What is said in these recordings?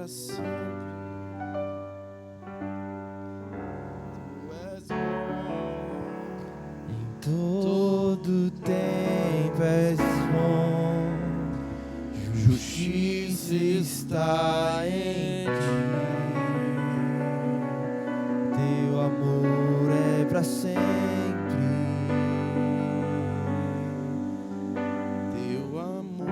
para sempre. Todo tempo és bom, justiça está em ti, teu amor é para sempre, teu amor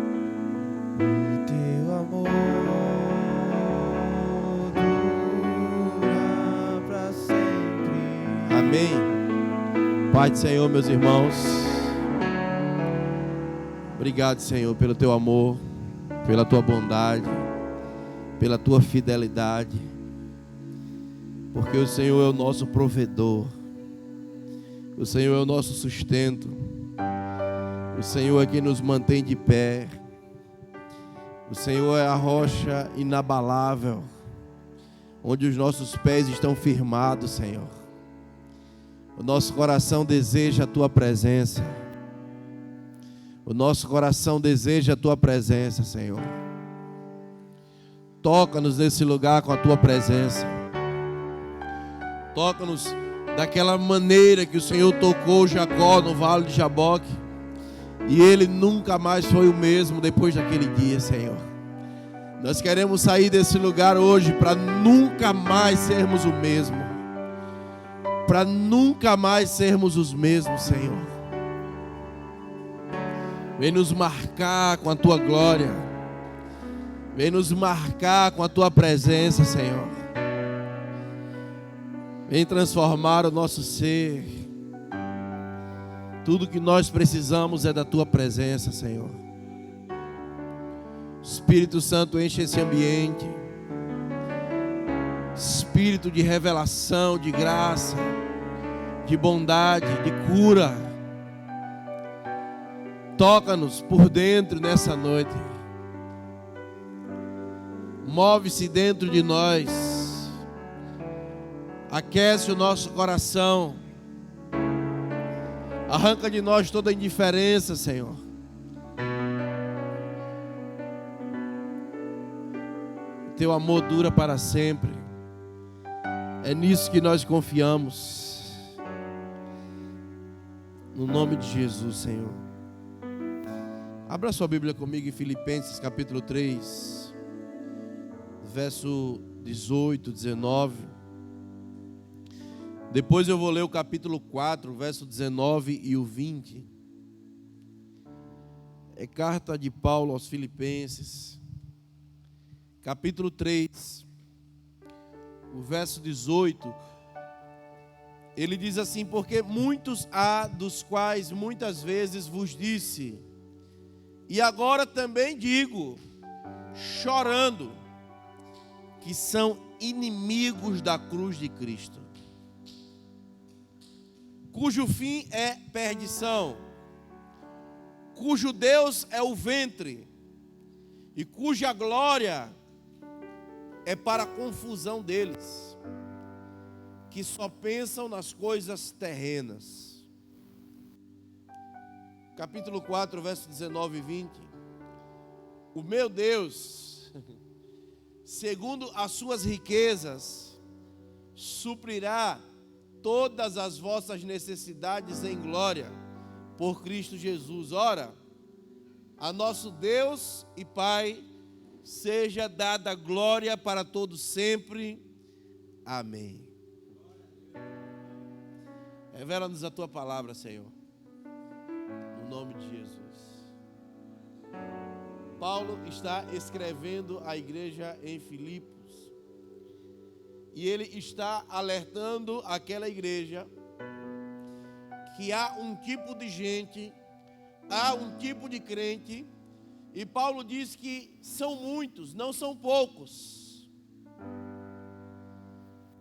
dura, o teu amor. Amém. Pai do Senhor, meus irmãos, obrigado, Senhor, pelo teu amor, pela tua bondade, pela tua fidelidade, porque o Senhor é o nosso provedor, o Senhor é o nosso sustento, o Senhor é quem nos mantém de pé, o Senhor é a rocha inabalável, onde os nossos pés estão firmados, Senhor. O nosso coração deseja a tua presença. O nosso coração deseja a tua presença, Senhor. Toca-nos nesse lugar com a tua presença. Toca-nos daquela maneira que o Senhor tocou Jacó no vale de Jaboque. E ele nunca mais foi o mesmo depois daquele dia, Senhor. Nós queremos sair desse lugar hoje para nunca mais sermos o mesmo. Para nunca mais sermos os mesmos, Senhor. Vem nos marcar com a tua glória. Vem nos marcar com a tua presença, Senhor. Vem transformar o nosso ser. Tudo que nós precisamos é da tua presença, Senhor. Espírito Santo, enche esse ambiente. Espírito de revelação, de graça, de bondade, de cura. Toca-nos por dentro nessa noite. Move-se dentro de nós. Aquece o nosso coração. Arranca de nós toda a indiferença, Senhor. Teu amor dura para sempre. É nisso que nós confiamos. No nome de Jesus, Senhor. Abra sua Bíblia comigo em Filipenses capítulo 3, verso 18, 19. Depois eu vou ler o capítulo 4, verso 19 e o 20. É carta de Paulo aos Filipenses. Capítulo 3, o verso 18, ele diz assim: porque muitos há dos quais muitas vezes vos disse, e agora também digo, chorando, que são inimigos da cruz de Cristo, cujo fim é perdição, cujo Deus é o ventre, e cuja glória é para a confusão deles, que só pensam nas coisas terrenas. Capítulo 4, verso 19 e 20. O meu Deus, segundo as suas riquezas, suprirá todas as vossas necessidades em glória, por Cristo Jesus. Ora, a nosso Deus e Pai seja dada glória para todos sempre. Amém. Revela-nos a tua palavra, Senhor. No nome de Jesus. Paulo está escrevendo à igreja em Filipos. E ele está alertando aquela igreja que há um tipo de gente, há um tipo de crente. E Paulo diz que são muitos, não são poucos,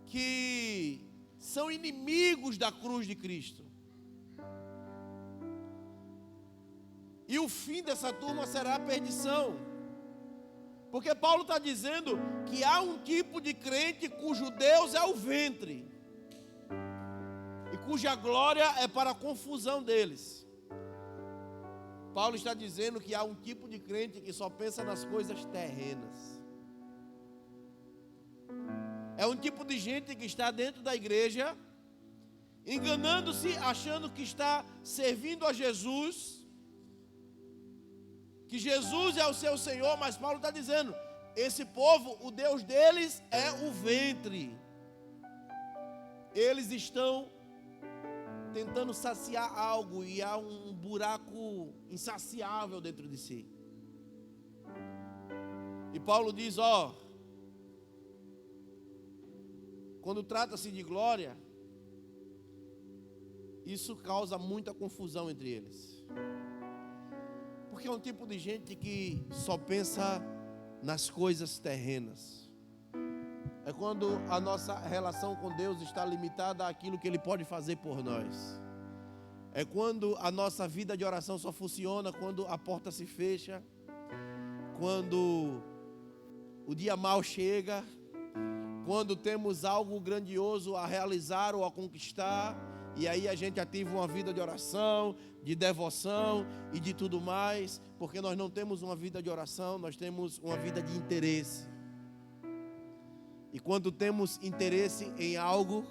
que são inimigos da cruz de Cristo. E o fim dessa turma será a perdição. Porque Paulo está dizendo que há um tipo de crente cujo Deus é o ventre, e cuja glória é para a confusão deles. Paulo está dizendo que há um tipo de crente que só pensa nas coisas terrenas. É um tipo de gente que está dentro da igreja, enganando-se, achando que está servindo a Jesus, que Jesus é o seu Senhor, mas Paulo está dizendo, esse povo, o Deus deles é o ventre. Eles estão tentando saciar algo e há um buraco insaciável dentro de si. E Paulo diz, quando trata-se de glória, isso causa muita confusão entre eles. Porque é um tipo de gente que só pensa nas coisas terrenas. É quando a nossa relação com Deus está limitada àquilo que Ele pode fazer por nós. É quando a nossa vida de oração só funciona quando a porta se fecha, quando o dia mau chega, quando temos algo grandioso a realizar ou a conquistar, e aí a gente ativa uma vida de oração, de devoção e de tudo mais, porque nós não temos uma vida de oração, nós temos uma vida de interesse. E quando temos interesse em algo,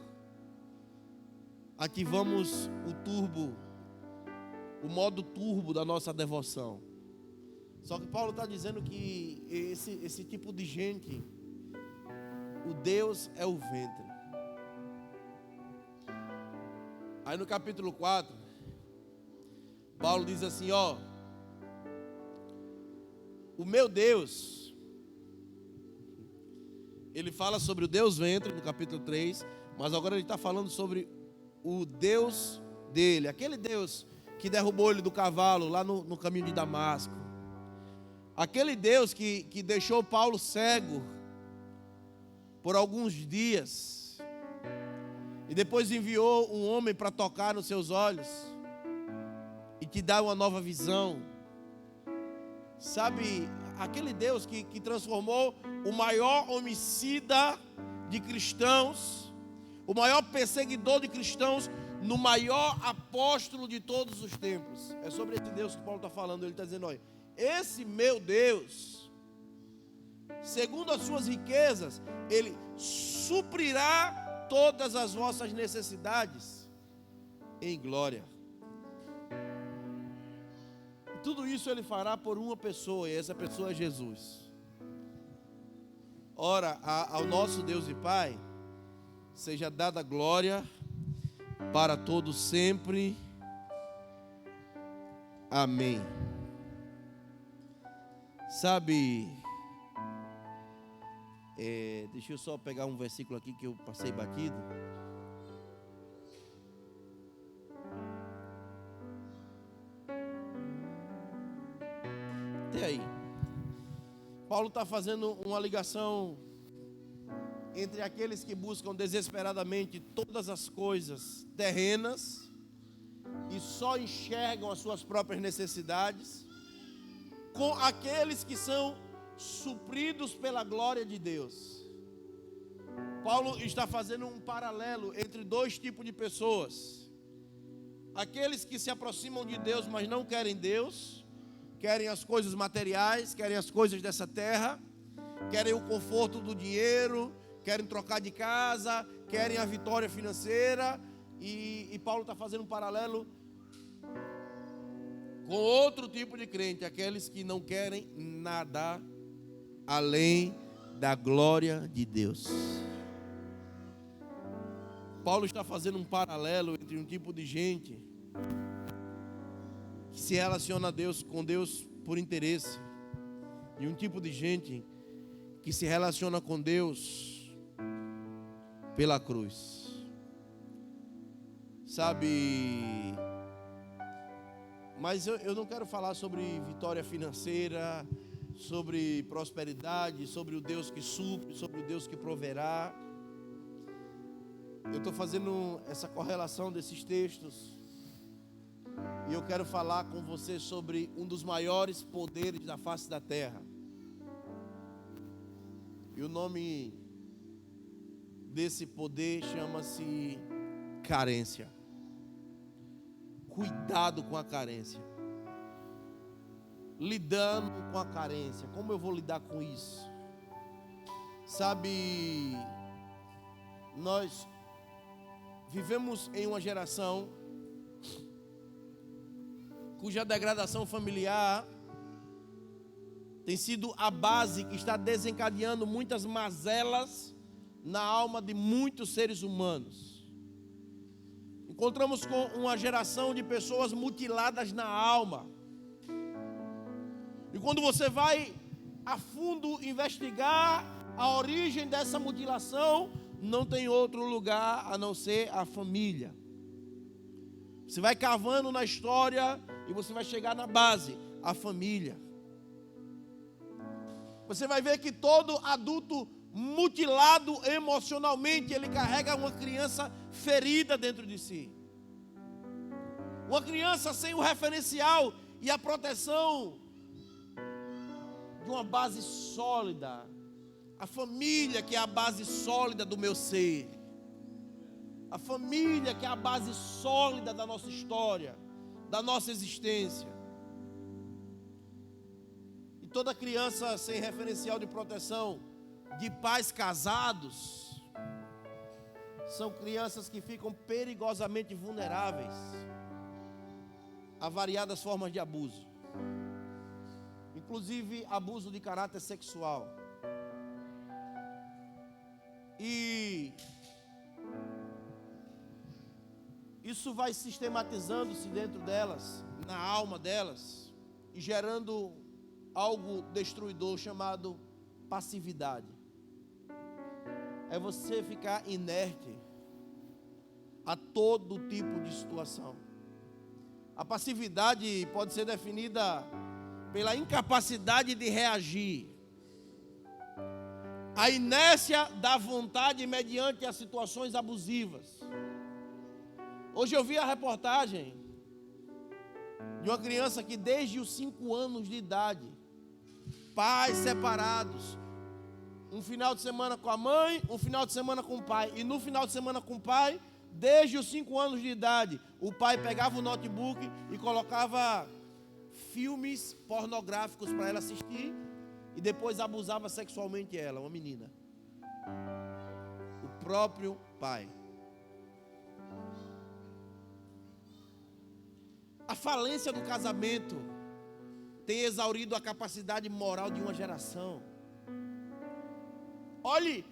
ativamos o modo turbo da nossa devoção. Só que Paulo está dizendo que esse tipo de gente, o Deus é o ventre. Aí no capítulo 4, Paulo diz assim, o meu Deus, ele fala sobre o Deus ventre no capítulo 3, mas agora ele está falando sobre o Deus dele, aquele Deus que derrubou ele do cavalo lá no caminho de Damasco, aquele Deus que deixou Paulo cego por alguns dias, e depois enviou um homem para tocar nos seus olhos e te dar uma nova visão. Sabe, aquele Deus que transformou o maior homicida de cristãos, o maior perseguidor de cristãos, no maior apóstolo de todos os tempos. É sobre esse Deus que Paulo está falando. Ele está dizendo, olha, esse meu Deus, segundo as suas riquezas, Ele suprirá todas as vossas necessidades em glória. E tudo isso Ele fará por uma pessoa, e essa pessoa é Jesus. Ora, ao nosso Deus e Pai seja dada glória para todos sempre. Amém. Sabe, deixa eu só pegar um versículo aqui que eu passei batido. Até aí. Paulo está fazendo uma ligação entre aqueles que buscam desesperadamente todas as coisas terrenas e só enxergam as suas próprias necessidades, com aqueles que são supridos pela glória de Deus. Paulo está fazendo um paralelo entre dois tipos de pessoas: aqueles que se aproximam de Deus, mas não querem Deus, querem as coisas materiais, querem as coisas dessa terra, querem o conforto do dinheiro, querem trocar de casa, querem a vitória financeira. E Paulo está fazendo um paralelo com outro tipo de crente, aqueles que não querem nada além da glória de Deus. Paulo está fazendo um paralelo entre um tipo de gente que se relaciona com Deus por interesse, e um tipo de gente que se relaciona com Deus pela cruz. Sabe, mas eu não quero falar sobre vitória financeira, sobre prosperidade, sobre o Deus que supre, sobre o Deus que proverá. Eu estou fazendo essa correlação desses textos e eu quero falar com você sobre um dos maiores poderes da face da terra. E o nome desse poder chama-se carência. cuidado com a carência. Lidando com a carência. Como eu vou lidar com isso? Sabe, nós vivemos em uma geração cuja degradação familiar tem sido a base que está desencadeando muitas mazelas na alma de muitos seres humanos. Encontramos com uma geração de pessoas mutiladas na alma. E quando você vai a fundo investigar a origem dessa mutilação, não tem outro lugar a não ser a família. Você vai cavando na história e você vai chegar na base, a família. Você vai ver que todo adulto mutilado emocionalmente, ele carrega uma criança ferida dentro de si. Uma criança sem o referencial e a proteção de uma base sólida. A família que é a base sólida do meu ser. A família que é a base sólida da nossa história, da nossa existência. E toda criança sem referencial de proteção de pais casados são crianças que ficam perigosamente vulneráveis a variadas formas de abuso, inclusive abuso de caráter sexual. E isso vai sistematizando-se dentro delas, na alma delas, e gerando algo destruidor chamado passividade. É você ficar inerte a todo tipo de situação. A passividade pode ser definida pela incapacidade de reagir, a inércia da vontade mediante as situações abusivas. Hoje eu vi a reportagem de uma criança que desde os 5 anos de idade, pais separados, um final de semana com a mãe, um final de semana com o pai, e no final de semana com o pai, desde os 5 anos de idade, o pai pegava o notebook e colocava filmes pornográficos para ela assistir, e depois abusava sexualmente ela, uma menina. O próprio pai. A falência do casamento tem exaurido a capacidade moral de uma geração. Olhe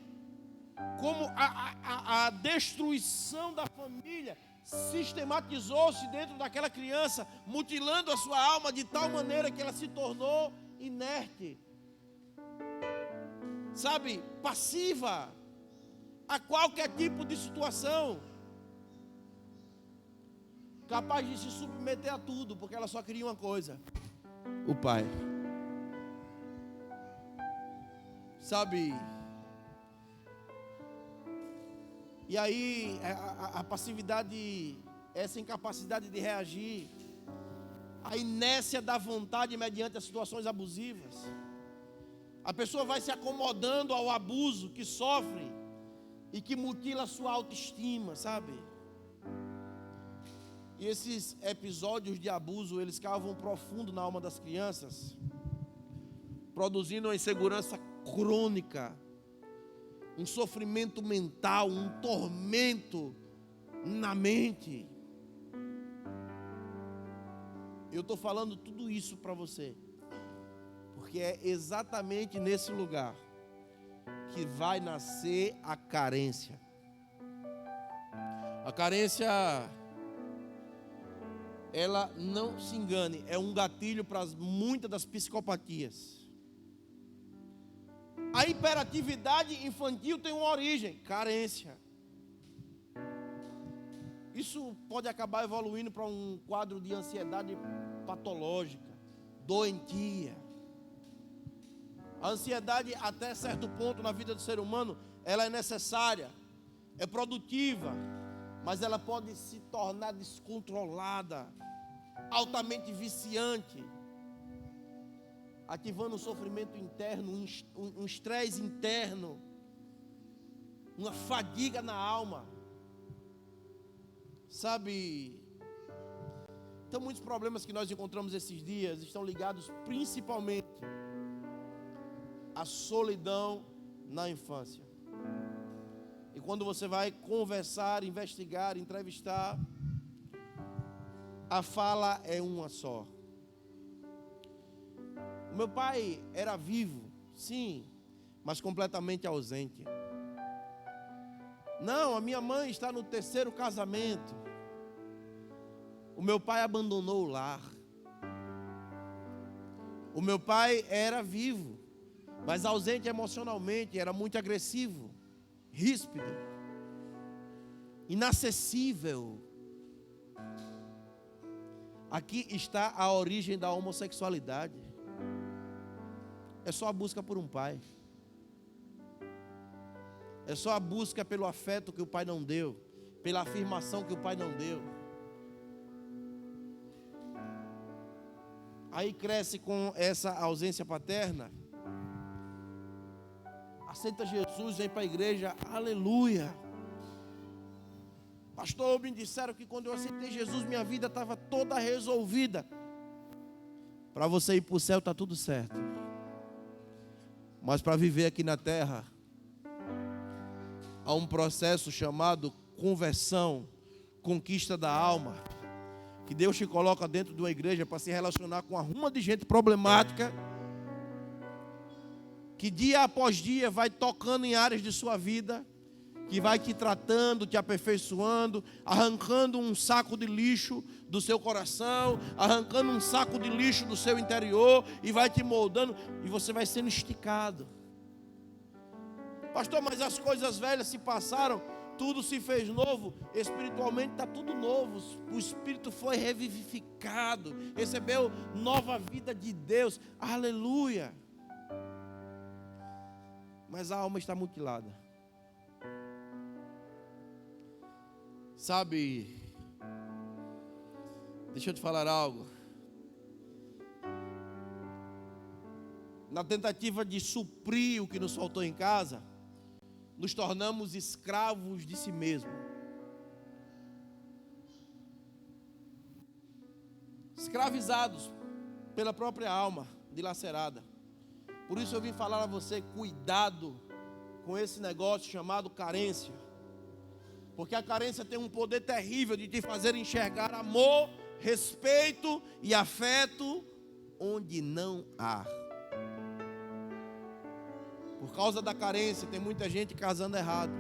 como a destruição da família sistematizou-se dentro daquela criança, mutilando a sua alma de tal maneira que ela se tornou inerte, sabe, passiva a qualquer tipo de situação, capaz de se submeter a tudo, porque ela só queria uma coisa: o pai. Sabe? E aí a passividade, essa incapacidade de reagir, a inércia da vontade mediante as situações abusivas. A pessoa vai se acomodando ao abuso que sofre e que mutila a sua autoestima, sabe? E esses episódios de abuso, eles cavam profundo na alma das crianças, produzindo uma insegurança crônica, um sofrimento mental, um tormento na mente. Eu estou falando tudo isso para você, porque é exatamente nesse lugar que vai nascer a carência. A carência, ela, não se engane, é um gatilho para muitas das psicopatias. A hiperatividade infantil tem uma origem: carência. Isso pode acabar evoluindo para um quadro de ansiedade patológica, doentia. A ansiedade, até certo ponto na vida do ser humano, ela é necessária, é produtiva, mas ela pode se tornar descontrolada, altamente viciante, ativando um sofrimento interno, um estresse interno, uma fadiga na alma. Sabe, Então, muitos problemas que nós encontramos esses dias estão ligados principalmente à solidão na infância. E quando você vai conversar, investigar, entrevistar, a fala é uma só. O meu pai era vivo, sim, mas completamente ausente. Não, a minha mãe está no 3º casamento. O meu pai abandonou o lar. O meu pai era vivo, mas ausente emocionalmente, era muito agressivo, ríspido, inacessível. Aqui está a origem da homossexualidade. É só a busca por um pai. É só a busca pelo afeto que o pai não deu, pela afirmação que o pai não deu. Aí cresce com essa ausência paterna. Aceita Jesus, vem para a igreja, aleluia. Pastor, me disseram que quando eu aceitei Jesus, minha vida estava toda resolvida. Para você ir para o céu está tudo certo. Mas para viver aqui na terra, há um processo chamado conversão, conquista da alma, que Deus te coloca dentro de uma igreja para se relacionar com uma ruma de gente problemática, que dia após dia vai tocando em áreas de sua vida, que vai te tratando, te aperfeiçoando, arrancando um saco de lixo do seu coração, arrancando um saco de lixo do seu interior, e vai te moldando, e você vai sendo esticado. Pastor, mas as coisas velhas se passaram, tudo se fez novo. Espiritualmente está tudo novo. O Espírito foi revivificado, recebeu nova vida de Deus, aleluia. Mas a alma está mutilada. Sabe, deixa eu te falar algo. Na tentativa de suprir o que nos faltou em casa, nos tornamos escravos de si mesmo. Escravizados pela própria alma dilacerada. Por isso eu vim falar a você, cuidado com esse negócio chamado carência. Porque a carência tem um poder terrível de te fazer enxergar amor, respeito e afeto onde não há. Por causa da carência, tem muita gente casando errado.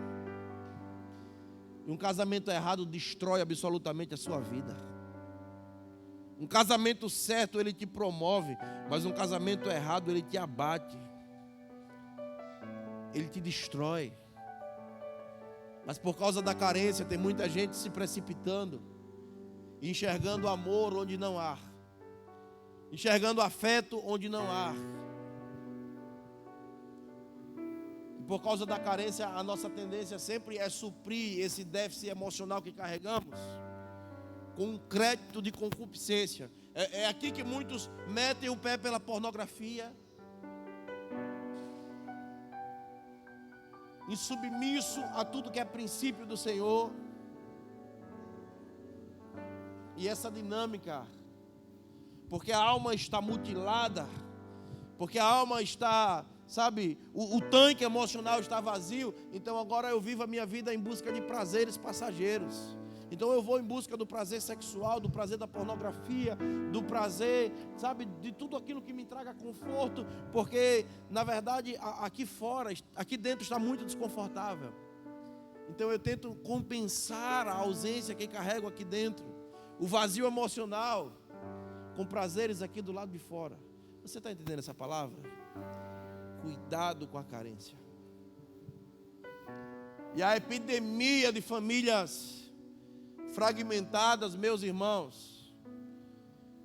E um casamento errado destrói absolutamente a sua vida. Um casamento certo, ele te promove, mas um casamento errado, ele te abate. Ele te destrói. Mas por causa da carência, tem muita gente se precipitando, enxergando amor onde não há, enxergando afeto onde não há. E por causa da carência, a nossa tendência sempre é suprir esse déficit emocional que carregamos com um crédito de concupiscência. É aqui que muitos metem o pé pela pornografia, insubmisso a tudo que é princípio do Senhor. E essa dinâmica, porque a alma está mutilada, porque a alma está, sabe, o tanque emocional está vazio, então agora eu vivo a minha vida em busca de prazeres passageiros. Então eu vou em busca do prazer sexual, do prazer da pornografia, do prazer, sabe, de tudo aquilo que me traga conforto, porque na verdade aqui fora, aqui dentro está muito desconfortável. Então eu tento compensar a ausência que carrego aqui dentro, o vazio emocional, com prazeres aqui do lado de fora. Você está entendendo essa palavra? Cuidado com a carência. E a epidemia de famílias fragmentadas, meus irmãos,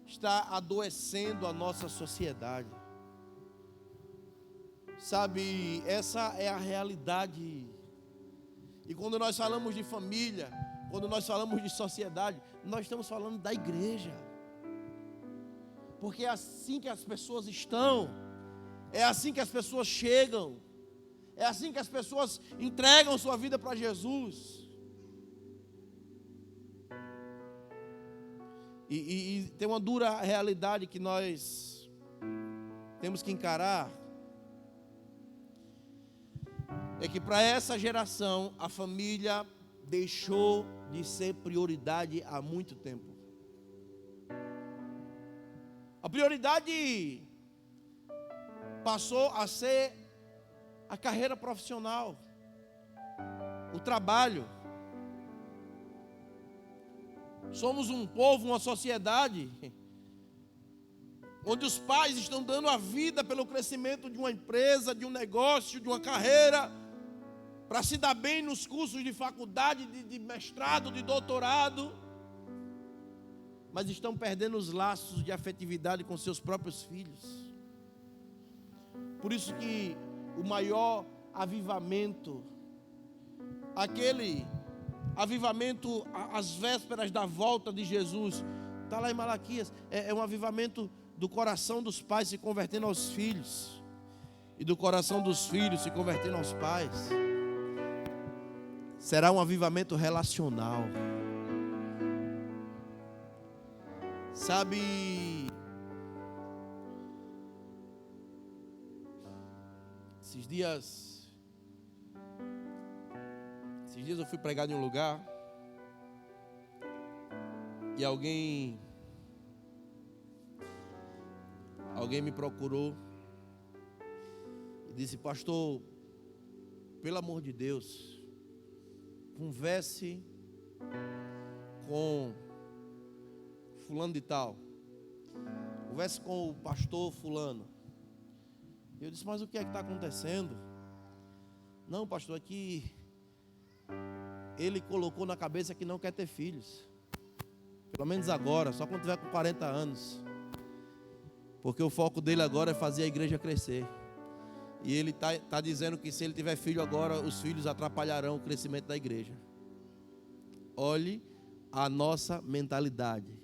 está adoecendo a nossa sociedade. Sabe, essa é a realidade. E quando nós falamos de família, quando nós falamos de sociedade, nós estamos falando da igreja. Porque é assim que as pessoas estão, é assim que as pessoas chegam, é assim que as pessoas entregam sua vida para Jesus. E tem uma dura realidade que nós temos que encarar. É que para essa geração, a família deixou de ser prioridade há muito tempo. A prioridade passou a ser a carreira profissional, o trabalho. Somos um povo, uma sociedade, onde os pais estão dando a vida pelo crescimento de uma empresa, de um negócio, de uma carreira, para se dar bem nos cursos de faculdade, de mestrado, de doutorado, mas estão perdendo os laços de afetividade com seus próprios filhos. Por isso que o maior avivamento, aquele avivamento às vésperas da volta de Jesus, está lá em Malaquias, é um avivamento do coração dos pais se convertendo aos filhos, e do coração dos filhos se convertendo aos pais. Será um avivamento relacional. Sabe, esses dias eu fui pregar em um lugar e alguém me procurou e disse: pastor, pelo amor de Deus, converse com fulano de tal, converse com o pastor fulano. Eu disse: mas o que é que está acontecendo? Não, pastor, é que ele colocou na cabeça que não quer ter filhos, pelo menos agora, só quando tiver com 40 anos, porque o foco dele agora é fazer a igreja crescer. E ele está dizendo que se ele tiver filho agora, os filhos atrapalharão o crescimento da igreja. Olhe a nossa mentalidade.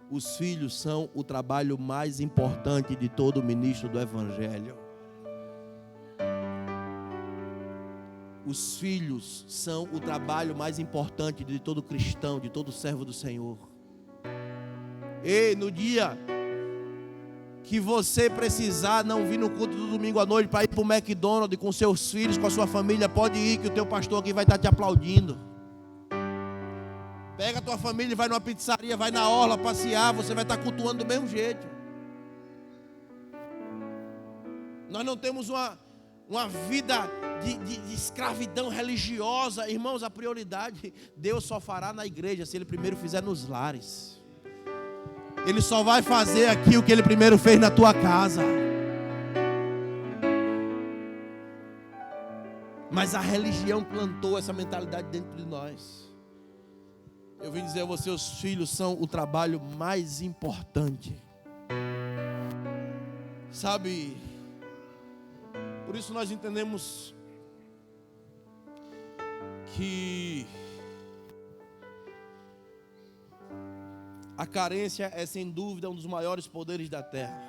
Os filhos são o trabalho mais importante de todo ministro do Evangelho. Os filhos são o trabalho mais importante de todo cristão, de todo servo do Senhor. E no dia que você precisar não vir no culto do domingo à noite para ir para o McDonald's com seus filhos, com a sua família, pode ir, que o teu pastor aqui vai estar te aplaudindo. Pega a tua família e vai numa pizzaria, vai na orla passear, você vai estar cultuando do mesmo jeito. Nós não temos uma vida de escravidão religiosa. Irmãos, a prioridade Deus só fará na igreja se Ele primeiro fizer nos lares. Ele só vai fazer aqui o que Ele primeiro fez na tua casa. Mas a religião plantou essa mentalidade dentro de nós. Eu vim dizer a você, os filhos são o trabalho mais importante. Sabe, por isso nós entendemos que a carência é sem dúvida um dos maiores poderes da terra.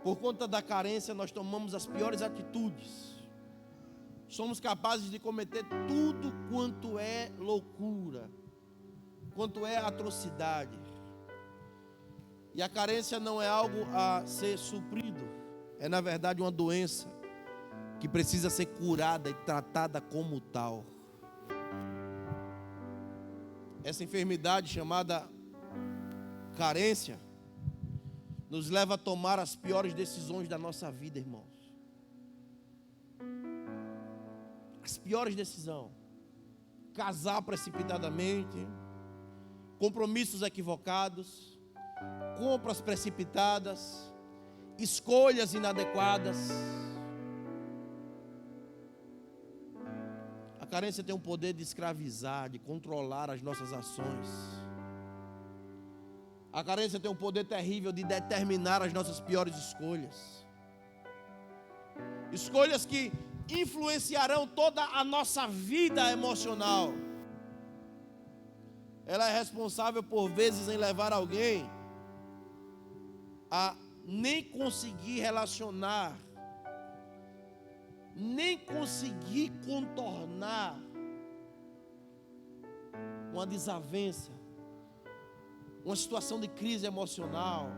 Por conta da carência nós tomamos as piores atitudes. Somos capazes de cometer tudo quanto é loucura, quanto é atrocidade. E a carência não é algo a ser suprido, é na verdade uma doença que precisa ser curada e tratada como tal. Essa enfermidade chamada carência nos leva a tomar as piores decisões da nossa vida, irmãos. As piores decisões: casar precipitadamente, compromissos equivocados, compras precipitadas, escolhas inadequadas. A carência tem o poder de escravizar, de controlar as nossas ações. A carência tem um poder terrível de determinar as nossas piores escolhas. Escolhas que influenciarão toda a nossa vida emocional. Ela é responsável por vezes em levar alguém a nem conseguir relacionar, nem conseguir contornar uma desavença, uma situação de crise emocional.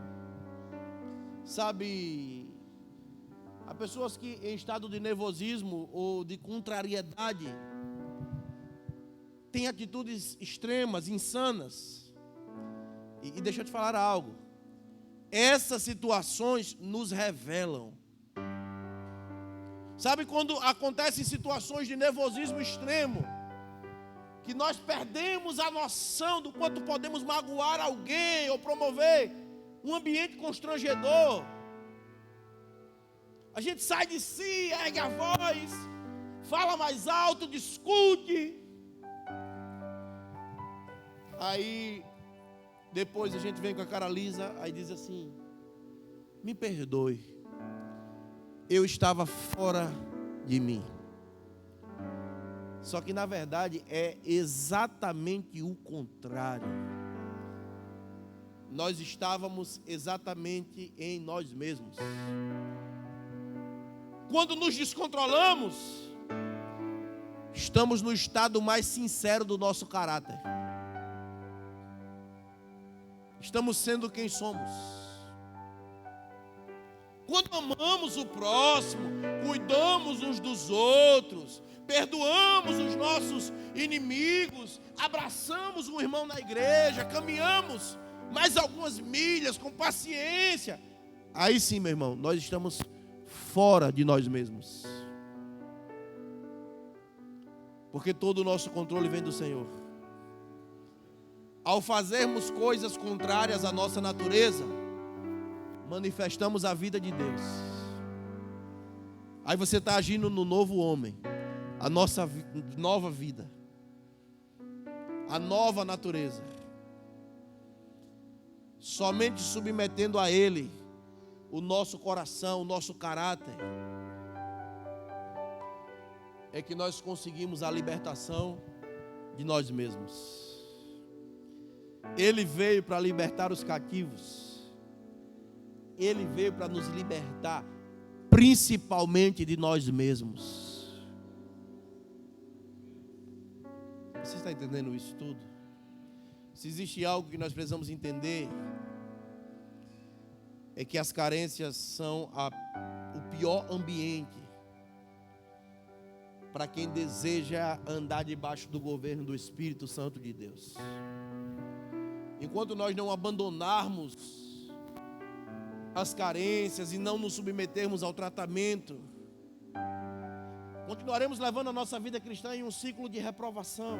Sabe, há pessoas que em estado de nervosismo ou de contrariedade têm atitudes extremas, insanas. E deixa eu te falar algo. Essas situações nos revelam. Sabe quando acontecem situações de nervosismo extremo, que nós perdemos a noção do quanto podemos magoar alguém ou promover um ambiente constrangedor. A gente sai de si, ergue a voz, fala mais alto, discute. Aí, depois a gente vem com a cara lisa, aí diz assim: me perdoe, eu estava fora de mim. Só que na verdade é exatamente o contrário. Nós estávamos exatamente em nós mesmos. Quando nos descontrolamos, estamos no estado mais sincero do nosso caráter. Estamos sendo quem somos. Quando amamos o próximo, cuidamos uns dos outros, perdoamos os nossos inimigos, abraçamos um irmão na igreja, caminhamos mais algumas milhas com paciência, aí sim, meu irmão, nós estamos fora de nós mesmos. Porque todo o nosso controle vem do Senhor. Ao fazermos coisas contrárias à nossa natureza, manifestamos a vida de Deus. Aí você está agindo no novo homem, a nossa nova vida, a nova natureza. Somente submetendo a Ele o nosso coração, o nosso caráter, é que nós conseguimos a libertação de nós mesmos. Ele veio para libertar os cativos. Ele veio para nos libertar, principalmente de nós mesmos. Você está entendendo isso tudo? Se existe algo que nós precisamos entender, é que as carências são o pior ambiente para quem deseja andar debaixo do governo do Espírito Santo de Deus. Enquanto nós não abandonarmos as carências e não nos submetermos ao tratamento, continuaremos levando a nossa vida cristã em um ciclo de reprovação.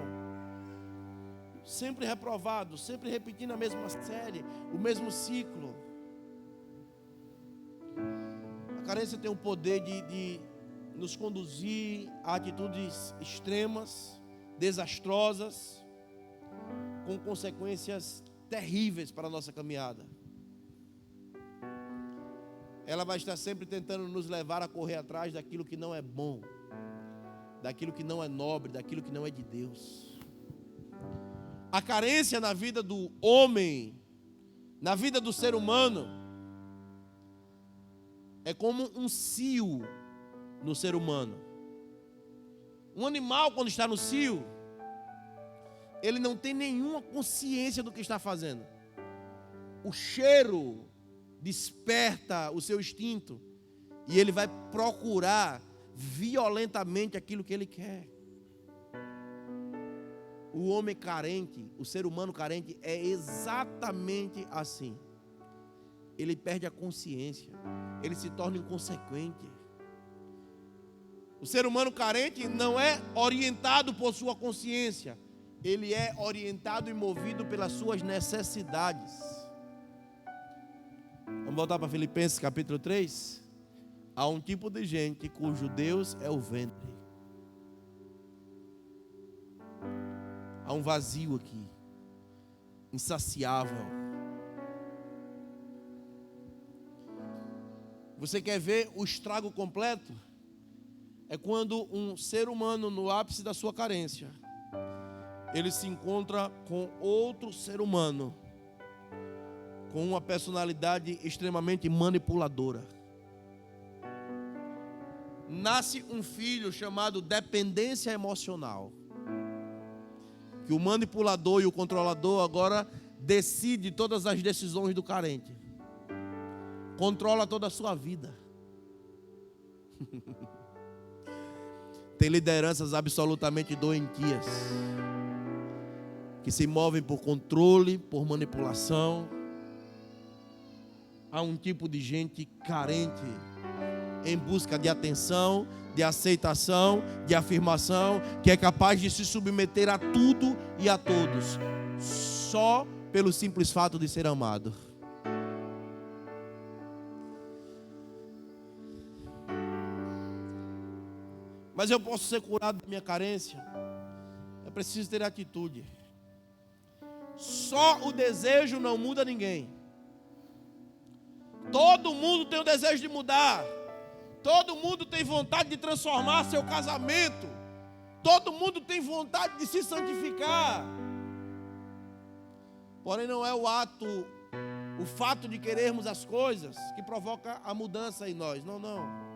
Sempre reprovado, sempre repetindo a mesma série, o mesmo ciclo. A carência tem o poder de nos conduzir a atitudes extremas, desastrosas, com consequências terríveis para a nossa caminhada. Ela vai estar sempre tentando nos levar a correr atrás daquilo que não é bom, daquilo que não é nobre, daquilo que não é de Deus. A carência na vida do homem, na vida do ser humano, é como um cio no ser humano. Um animal, quando está no cio, ele não tem nenhuma consciência do que está fazendo. O cheiro desperta o seu instinto e ele vai procurar violentamente aquilo que ele quer. O homem carente, o ser humano carente é exatamente assim. Ele perde a consciência, ele se torna inconsequente. O ser humano carente não é orientado por sua consciência, ele é orientado e movido pelas suas necessidades. Vamos voltar para Filipenses capítulo 3. Há um tipo de gente cujo Deus é o ventre. Há um vazio aqui, insaciável. Você quer ver o estrago completo? É quando um ser humano no ápice da sua carência, ele se encontra com outro ser humano, com uma personalidade extremamente manipuladora. Nasce um filho chamado dependência emocional. que o manipulador e o controlador agora decide todas as decisões do carente. Controla toda a sua vida. Tem lideranças absolutamente doentias, que se movem por controle, por manipulação. Há um tipo de gente carente, em busca de atenção, de aceitação, de afirmação, que é capaz de se submeter a tudo e a todos, só pelo simples fato de ser amado. Mas eu posso ser curado da minha carência. É preciso ter atitude. Só o desejo não muda ninguém. Todo mundo tem o desejo de mudar. Todo mundo tem vontade de transformar seu casamento. Todo mundo tem vontade de se santificar. Porém, não é o fato de querermos as coisas que provoca a mudança em nós. Não, não.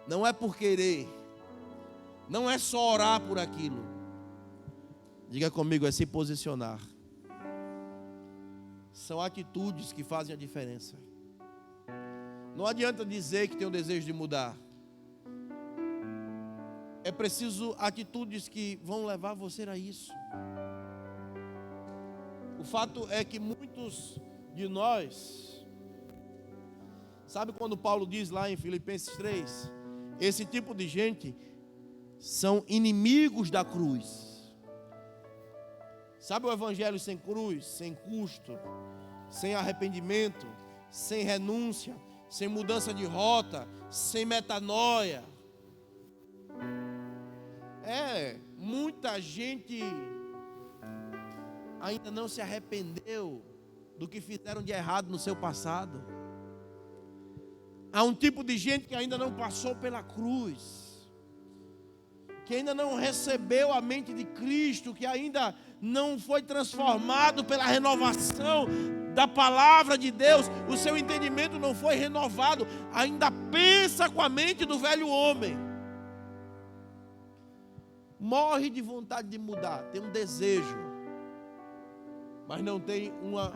Não é por querer. Não é só orar por aquilo. Diga comigo, é se posicionar. São atitudes que fazem a diferença. Não adianta dizer que tem o desejo de mudar. É preciso atitudes que vão levar você a isso. O fato é que muitos de nós, sabe quando Paulo diz lá em Filipenses 3, esse tipo de gente são inimigos da cruz. Sabe o evangelho sem cruz, sem custo, sem arrependimento, sem renúncia, sem mudança de rota, sem metanoia? Muita gente ainda não se arrependeu do que fizeram de errado no seu passado. Há um tipo de gente que ainda não passou pela cruz, que ainda não recebeu a mente de Cristo, que ainda não foi transformado pela renovação da palavra de Deus. O seu entendimento não foi renovado, ainda pensa com a mente do velho homem. Morre de vontade de mudar, tem um desejo, mas não tem uma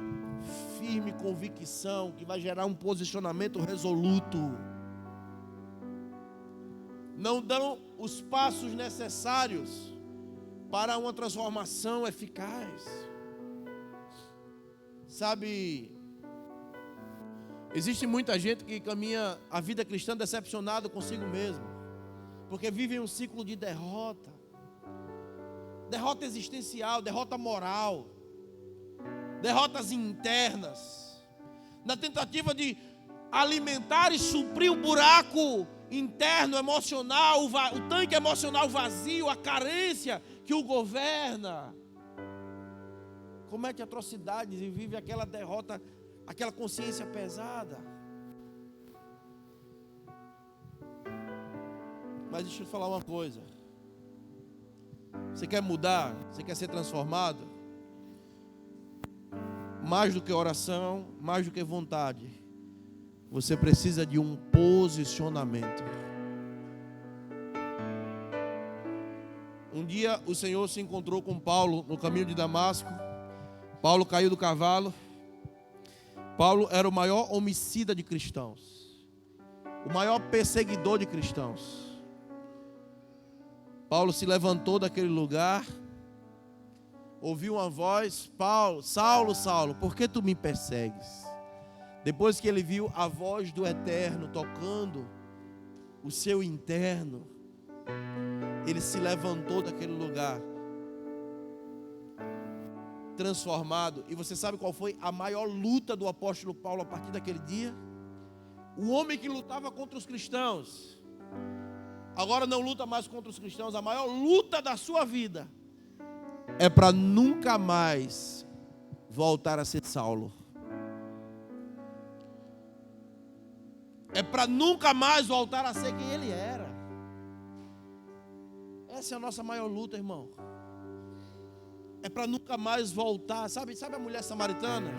firme convicção que vai gerar um posicionamento resoluto. Não dão os passos necessários para uma transformação eficaz. Sabe, existe muita gente que caminha a vida cristã decepcionado consigo mesmo, porque vive um ciclo de derrota. Derrota existencial, derrota moral, derrotas internas, na tentativa de alimentar e suprir o buraco interno, emocional, o tanque emocional vazio, a carência que o governa. Comete atrocidades e vive aquela derrota, aquela consciência pesada. Mas deixa eu falar uma coisa. Você quer mudar? Você quer ser transformado? Mais do que oração, mais do que vontade, você precisa de um posicionamento. Um dia o Senhor se encontrou com Paulo no caminho de Damasco. Paulo caiu do cavalo. Paulo era o maior homicida de cristãos, o maior perseguidor de cristãos. Paulo se levantou daquele lugar, ouviu uma voz: Paulo, Saulo, Saulo, por que tu me persegues? Depois que ele viu a voz do Eterno tocando o seu interno, ele se levantou daquele lugar transformado. E você sabe qual foi a maior luta do apóstolo Paulo a partir daquele dia? O homem que lutava contra os cristãos agora não luta mais contra os cristãos. A maior luta da sua vida é para nunca mais voltar a ser Saulo. É para nunca mais voltar a ser quem ele era. Essa é a nossa maior luta, irmão. É para nunca mais voltar. Sabe a mulher samaritana?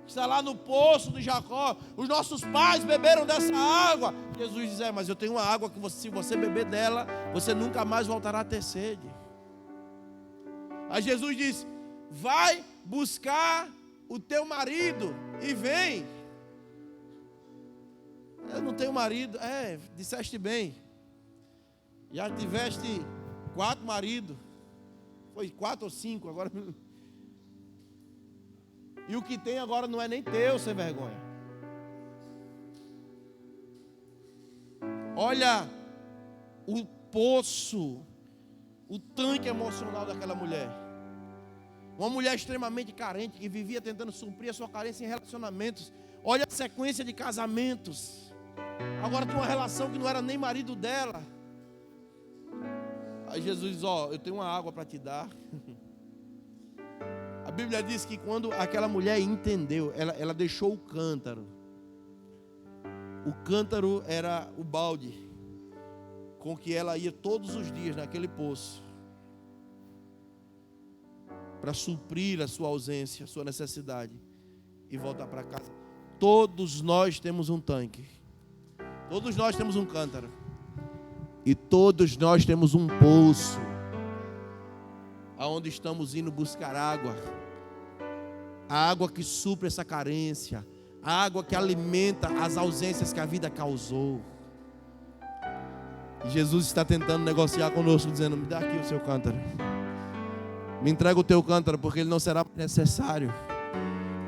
está lá no poço de Jacó. Os nossos pais beberam dessa água. Jesus diz: mas eu tenho uma água que se você beber dela, você nunca mais voltará a ter sede. Aí Jesus diz: vai buscar o teu marido e vem. Eu não tenho marido. Disseste bem. Já tiveste 4 maridos. Foi 4 ou 5 agora. E o que tem agora não é nem teu, sem vergonha. Olha o poço, o tanque emocional daquela mulher. Uma mulher extremamente carente, que vivia tentando suprir a sua carência em relacionamentos. Olha a sequência de casamentos. Agora tem uma relação que não era nem marido dela. Aí Jesus diz: eu tenho uma água para te dar. A Bíblia diz que quando aquela mulher entendeu, ela deixou o cântaro. O cântaro era o balde com que ela ia todos os dias naquele poço para suprir a sua ausência, a sua necessidade e voltar para casa. Todos nós temos um tanque. Todos nós temos um cântaro. E todos nós temos um poço aonde estamos indo buscar água. A água que supre essa carência. A água que alimenta as ausências que a vida causou. E Jesus está tentando negociar conosco, dizendo: me dá aqui o seu cântaro. Me entrega o teu cântaro, porque ele não será necessário.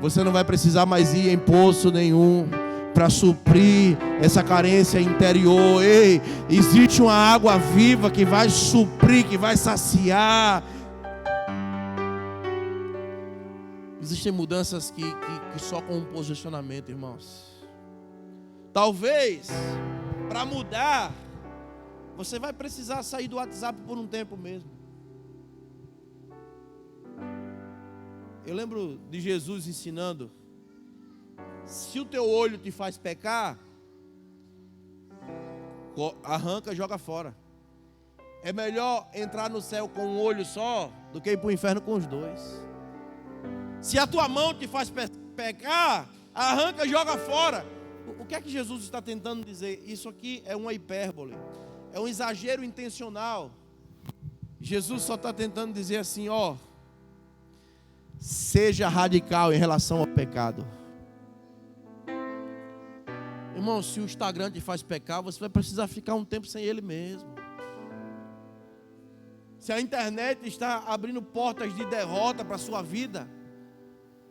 Você não vai precisar mais ir em poço nenhum para suprir essa carência interior. Ei, existe uma água viva que vai suprir, que vai saciar. Existem mudanças que só com um posicionamento, irmãos. Talvez, para mudar, você vai precisar sair do WhatsApp por um tempo mesmo. Eu lembro de Jesus ensinando: se o teu olho te faz pecar, arranca e joga fora. É melhor entrar no céu com um olho só do que ir para o inferno com os dois. Se a tua mão te faz pecar, arranca e joga fora. O que é que Jesus está tentando dizer? Isso aqui é uma hipérbole, é um exagero intencional. Jesus só está tentando dizer assim: seja radical em relação ao pecado. Irmão, se o Instagram te faz pecar, você vai precisar ficar um tempo sem ele mesmo. Se a internet está abrindo portas de derrota para a sua vida,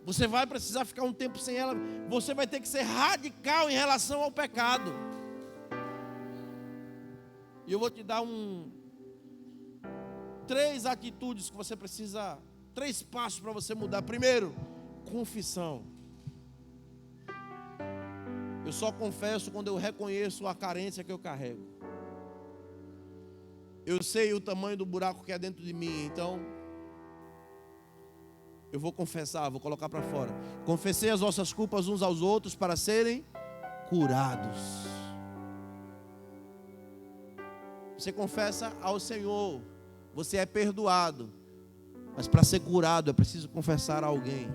você vai precisar ficar um tempo sem ela. Você vai ter que ser radical em relação ao pecado. E eu vou te dar 3 atitudes que você precisa, 3 passos para você mudar. Primeiro, confissão. Eu só confesso quando eu reconheço a carência que eu carrego. Eu sei o tamanho do buraco que é dentro de mim, então eu vou confessar, vou colocar para fora. Confessei as vossas culpas uns aos outros para serem curados. Você confessa ao Senhor, você é perdoado. Mas para ser curado é preciso confessar a alguém.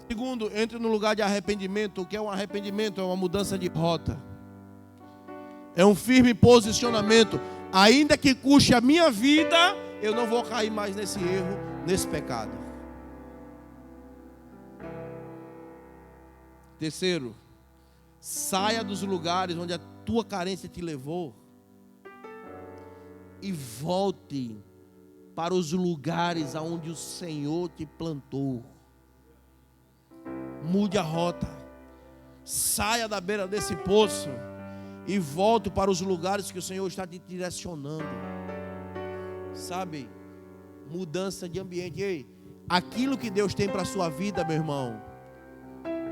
Segundo, entre no lugar de arrependimento. O que é um arrependimento? É uma mudança de rota. É um firme posicionamento. Ainda que custe a minha vida, eu não vou cair mais nesse erro, nesse pecado. Terceiro, saia dos lugares onde a tua carência te levou e volte para os lugares aonde o Senhor te plantou. Mude a rota. Saia da beira desse poço e volte para os lugares que o Senhor está te direcionando. Sabe? Mudança de ambiente. Ei, aquilo que Deus tem para a sua vida, meu irmão,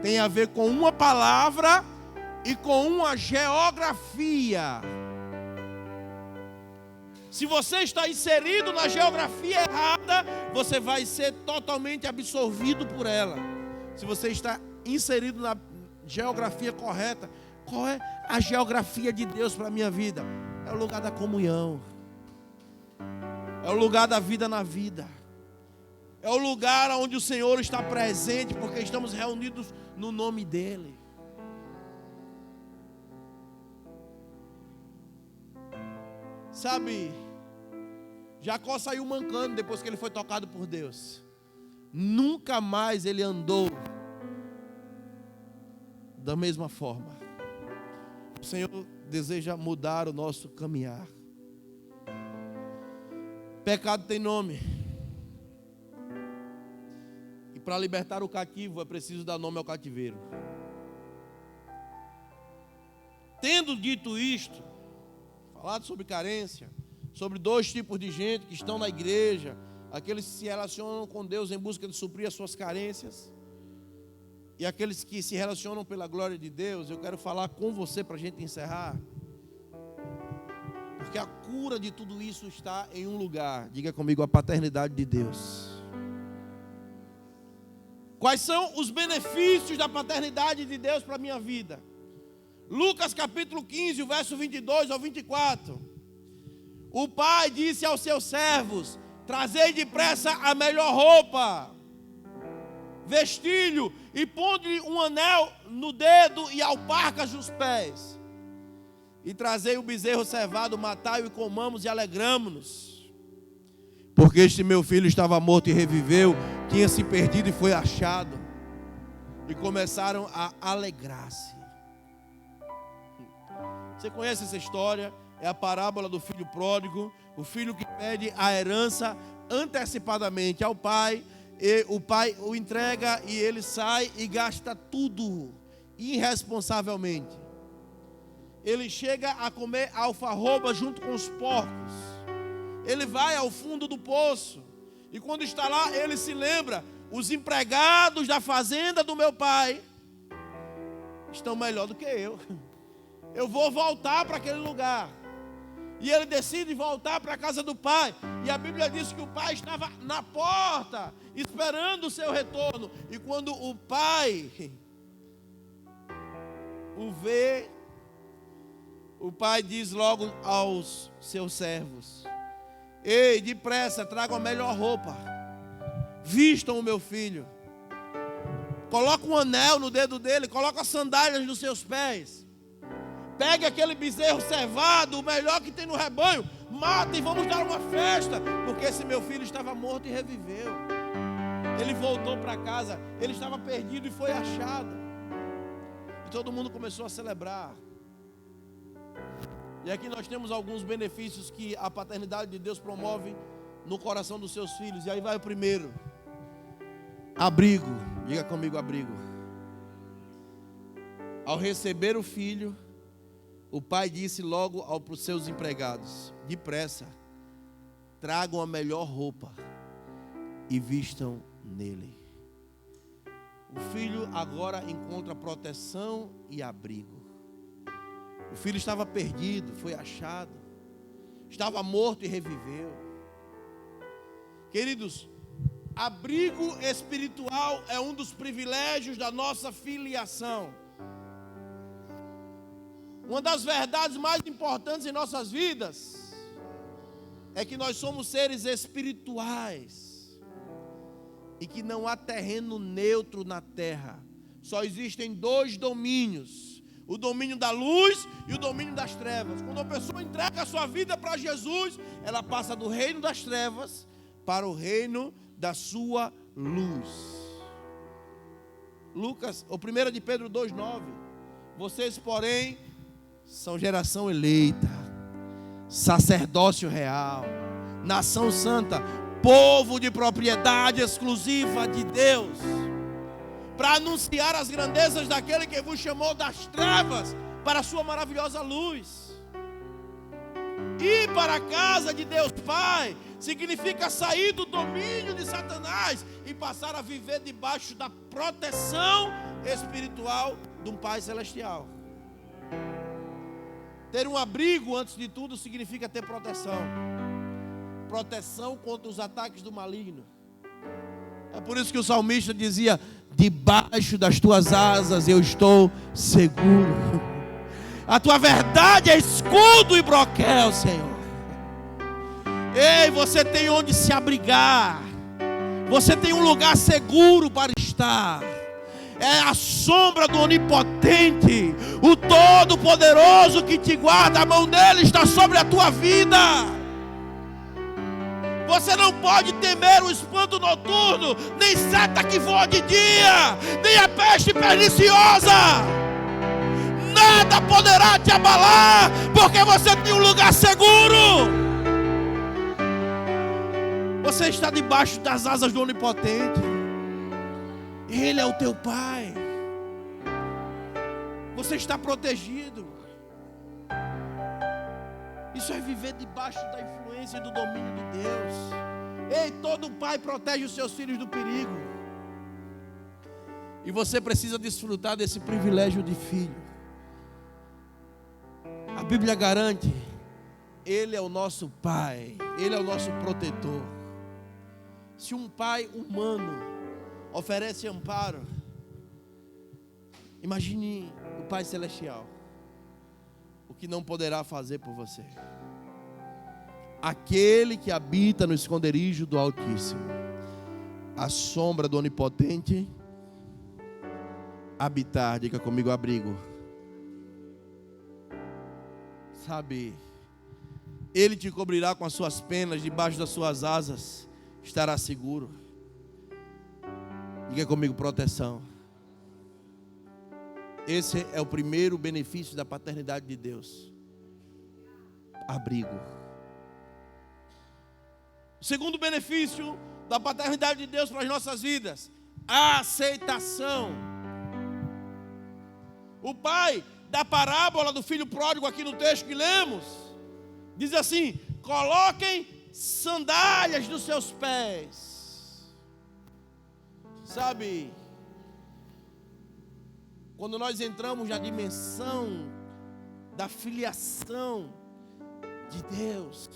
tem a ver com uma palavra e com uma geografia. Se você está inserido na geografia errada, você vai ser totalmente absorvido por ela. Se você está inserido na geografia correta, qual é a geografia de Deus para a minha vida? É o lugar da comunhão. É o lugar da vida na vida. É o lugar onde o Senhor está presente, porque estamos reunidos no nome dEle. Sabe, Jacó saiu mancando depois que ele foi tocado por Deus. Nunca mais ele andou da mesma forma. O Senhor deseja mudar o nosso caminhar. Pecado tem nome. E para libertar o cativo é preciso dar nome ao cativeiro. Tendo dito isto, falado sobre carência, sobre dois tipos de gente que estão na igreja, aqueles que se relacionam com Deus em busca de suprir as suas carências, e aqueles que se relacionam pela glória de Deus, eu quero falar com você para a gente encerrar. Porque a cura de tudo isso está em um lugar. Diga comigo, a paternidade de Deus. Quais são os benefícios da paternidade de Deus para a minha vida? Lucas capítulo 15, o verso 22 ao 24. O pai disse aos seus servos: trazei depressa a melhor roupa, vestilho, e ponde-lhe um anel no dedo e alparcas nos pés. E trazei o bezerro cevado, matai-o e comamos e alegramo-nos. Porque este meu filho estava morto e reviveu, tinha se perdido e foi achado. E começaram a alegrar-se. Você conhece essa história? É a parábola do filho pródigo, o filho que pede a herança antecipadamente ao pai, e o pai o entrega e ele sai e gasta tudo irresponsavelmente. Ele chega a comer alfarroba junto com os porcos. Ele vai ao fundo do poço e quando está lá ele se lembra: os empregados da fazenda do meu pai estão melhor do que eu. Eu vou voltar para aquele lugar. E ele decide voltar para a casa do pai. E a Bíblia diz que o pai estava na porta, esperando o seu retorno. E quando o pai o vê, o pai diz logo aos seus servos: ei, depressa, tragam a melhor roupa, vistam o meu filho, coloca um anel no dedo dele, coloca as sandálias nos seus pés. Pegue aquele bezerro cevado, o melhor que tem no rebanho, mata e vamos dar uma festa, porque esse meu filho estava morto e reviveu. Ele voltou para casa, ele estava perdido e foi achado. E todo mundo começou a celebrar. E aqui nós temos alguns benefícios que a paternidade de Deus promove no coração dos seus filhos. E aí vai o primeiro: abrigo. Diga comigo, abrigo. Ao receber o filho, o pai disse logo para os seus empregados: depressa, tragam a melhor roupa e vistam nele. O filho agora encontra proteção e abrigo. O filho estava perdido, foi achado. Estava morto e reviveu. Queridos, abrigo espiritual é um dos privilégios da nossa filiação. Uma das verdades mais importantes em nossas vidas é que nós somos seres espirituais e que não há terreno neutro na terra. Só existem dois domínios: o domínio da luz e o domínio das trevas. Quando a pessoa entrega a sua vida para Jesus, ela passa do reino das trevas para o reino da sua luz. Lucas, ou 1 de Pedro 2,9: vocês, porém, são geração eleita, sacerdócio real, nação santa, povo de propriedade exclusiva de Deus, para anunciar as grandezas daquele que vos chamou das trevas para a sua maravilhosa luz. Ir para a casa de Deus Pai significa sair do domínio de Satanás e passar a viver debaixo da proteção espiritual de um Pai celestial. Ter um abrigo, antes de tudo, significa ter proteção. Proteção contra os ataques do maligno. É por isso que o salmista dizia: debaixo das tuas asas eu estou seguro. A tua verdade é escudo e broquel, Senhor. Ei, você tem onde se abrigar. Você tem um lugar seguro para estar. É a sombra do Onipotente, o Todo-Poderoso que te guarda. A mão dele está sobre a tua vida. Você não pode temer o espanto noturno, nem seta que voa de dia, nem a peste perniciosa. Nada poderá te abalar, porque você tem um lugar seguro. Você está debaixo das asas do Onipotente. Ele é o teu Pai. Você está protegido. Isso é viver debaixo da influência e do domínio de Deus. Ei, todo pai protege os seus filhos do perigo. E você precisa desfrutar desse privilégio de filho. A Bíblia garante, Ele é o nosso Pai, Ele é o nosso protetor. Se um pai humano oferece amparo, imagine o Pai Celestial, o que não poderá fazer por você. Aquele que habita no esconderijo do Altíssimo, a sombra do Onipotente habitar, diga comigo, abrigo. Sabe, Ele te cobrirá com as suas penas, debaixo das suas asas estará seguro. Diga comigo, proteção. Esse é o primeiro benefício da paternidade de Deus. Abrigo. O segundo benefício da paternidade de Deus para as nossas vidas: a aceitação. O pai da parábola do filho pródigo, aqui no texto que lemos, diz assim: coloquem sandálias nos seus pés. Sabe, quando nós entramos na dimensão da filiação de Deus,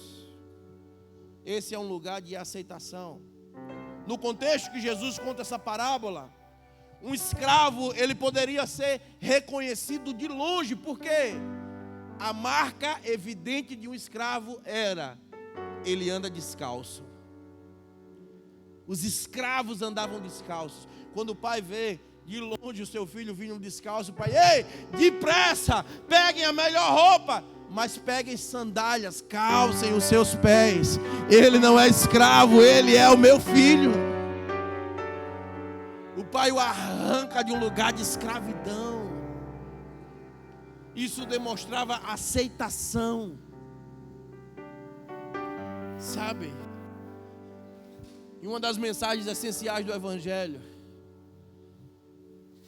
esse é um lugar de aceitação. No contexto que Jesus conta essa parábola, um escravo, ele poderia ser reconhecido de longe, porque a marca evidente de um escravo era: ele anda descalço. Os escravos andavam descalços. Quando o pai vê de longe o seu filho vindo descalço, o pai: ei, depressa, peguem a melhor roupa, mas peguem sandálias, calcem os seus pés. Ele não é escravo, ele é o meu filho. O pai o arranca de um lugar de escravidão. Isso demonstrava aceitação. Sabe, e uma das mensagens essenciais do Evangelho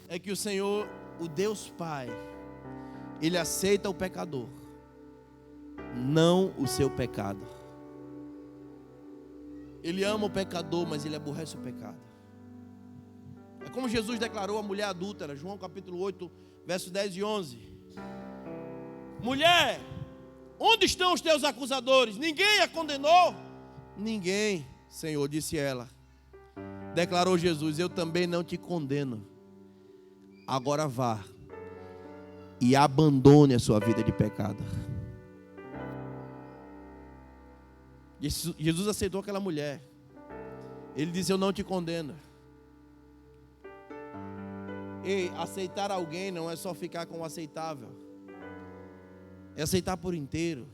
é que o Senhor, o Deus Pai, Ele aceita o pecador, não o seu pecado. Ele ama o pecador, mas Ele aborrece o pecado. É como Jesus declarou à mulher adúltera, João capítulo 8, versos 10 e 11. Mulher, onde estão os teus acusadores? Ninguém a condenou? Ninguém, Senhor, disse ela. Declarou Jesus: eu também não te condeno. Agora vá e abandone a sua vida de pecado. Jesus aceitou aquela mulher. Ele disse: eu não te condeno. E aceitar alguém não é só ficar com o aceitável, é aceitar por inteiro,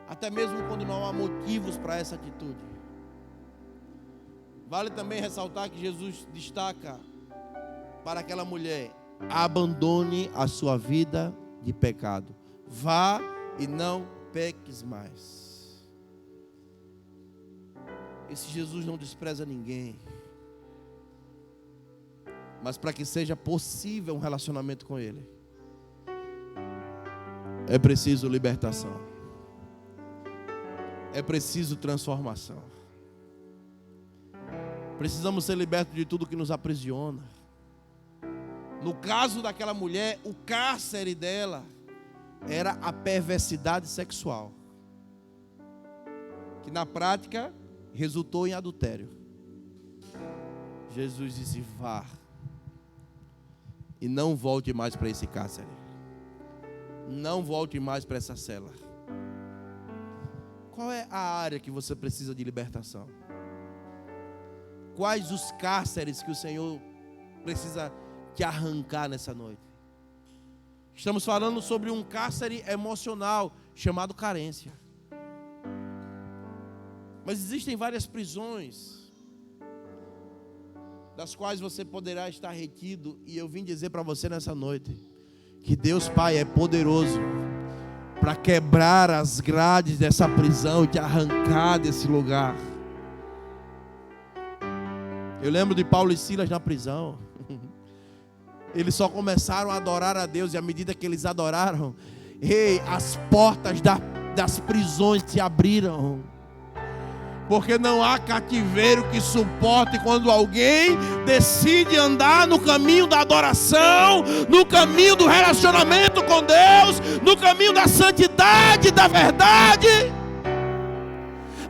até mesmo quando não há motivos para essa atitude. Vale também ressaltar que Jesus destaca para aquela mulher: abandone a sua vida de pecado, vá e não peques mais. Esse Jesus não despreza ninguém, mas para que seja possível um relacionamento com Ele, é preciso libertação, é preciso transformação. Precisamos ser libertos de tudo que nos aprisiona. No caso daquela mulher, o cárcere dela era a perversidade sexual, que na prática resultou em adultério. Jesus disse: vá e não volte mais para esse cárcere, não volte mais para essa cela. Qual é a área que você precisa de libertação? quais os cárceres que o Senhor precisa te arrancar nessa noite. Estamos falando sobre um cárcere emocional chamado carência. Mas existem várias prisões das quais você poderá estar retido, e eu vim dizer para você nessa noite que Deus Pai é poderoso para quebrar as grades dessa prisão e te arrancar desse lugar. Eu lembro de Paulo e Silas na prisão. Eles só começaram a adorar a Deus, e à medida que eles adoraram, as portas das prisões se abriram. Porque não há cativeiro que suporte quando alguém decide andar no caminho da adoração, no caminho do relacionamento com Deus, no caminho da santidade, da verdade.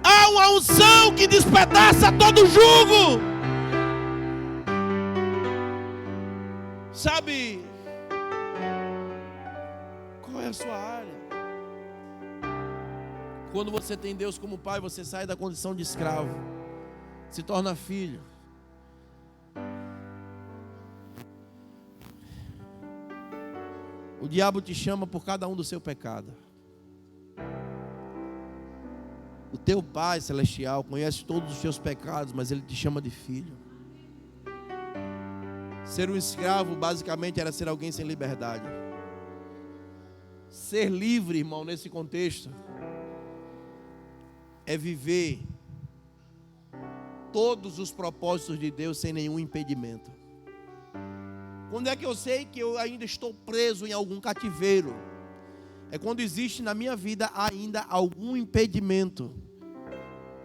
Há uma unção que despedaça todo jugo. Sabe qual é a sua área? Quando você tem Deus como pai, você sai da condição de escravo, se torna filho. O diabo te chama por cada um do seu pecado. O teu Pai celestial conhece todos os teus pecados, mas Ele te chama de filho. Ser um escravo basicamente era ser alguém sem liberdade. Ser livre, irmão, nesse contexto, é viver todos os propósitos de Deus sem nenhum impedimento. Quando é que eu sei que eu ainda estou preso em algum cativeiro? É quando existe na minha vida ainda algum impedimento,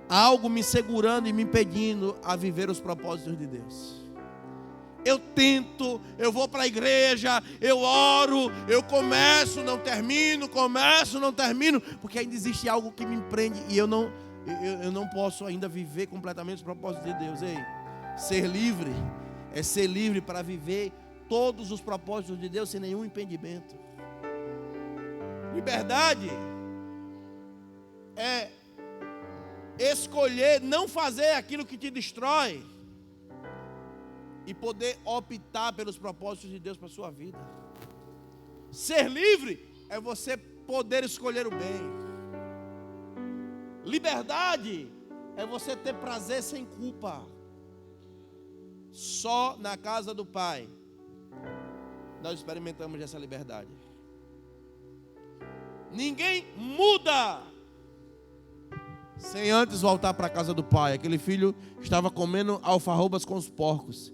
algo me segurando e me impedindo a viver os propósitos de Deus. Eu tento, eu vou para a igreja, eu oro, eu começo, não termino, porque ainda existe algo que me prende e eu não posso ainda viver completamente os propósitos de Deus. Ei, ser livre é ser livre para viver todos os propósitos de Deus sem nenhum impedimento. Liberdade é escolher não fazer aquilo que te destrói e poder optar pelos propósitos de Deus para a sua vida. Ser livre é você poder escolher o bem. Liberdade é você ter prazer sem culpa. Só na casa do Pai nós experimentamos essa liberdade. Ninguém muda sem antes voltar para a casa do Pai. Aquele filho estava comendo alfarrobas com os porcos.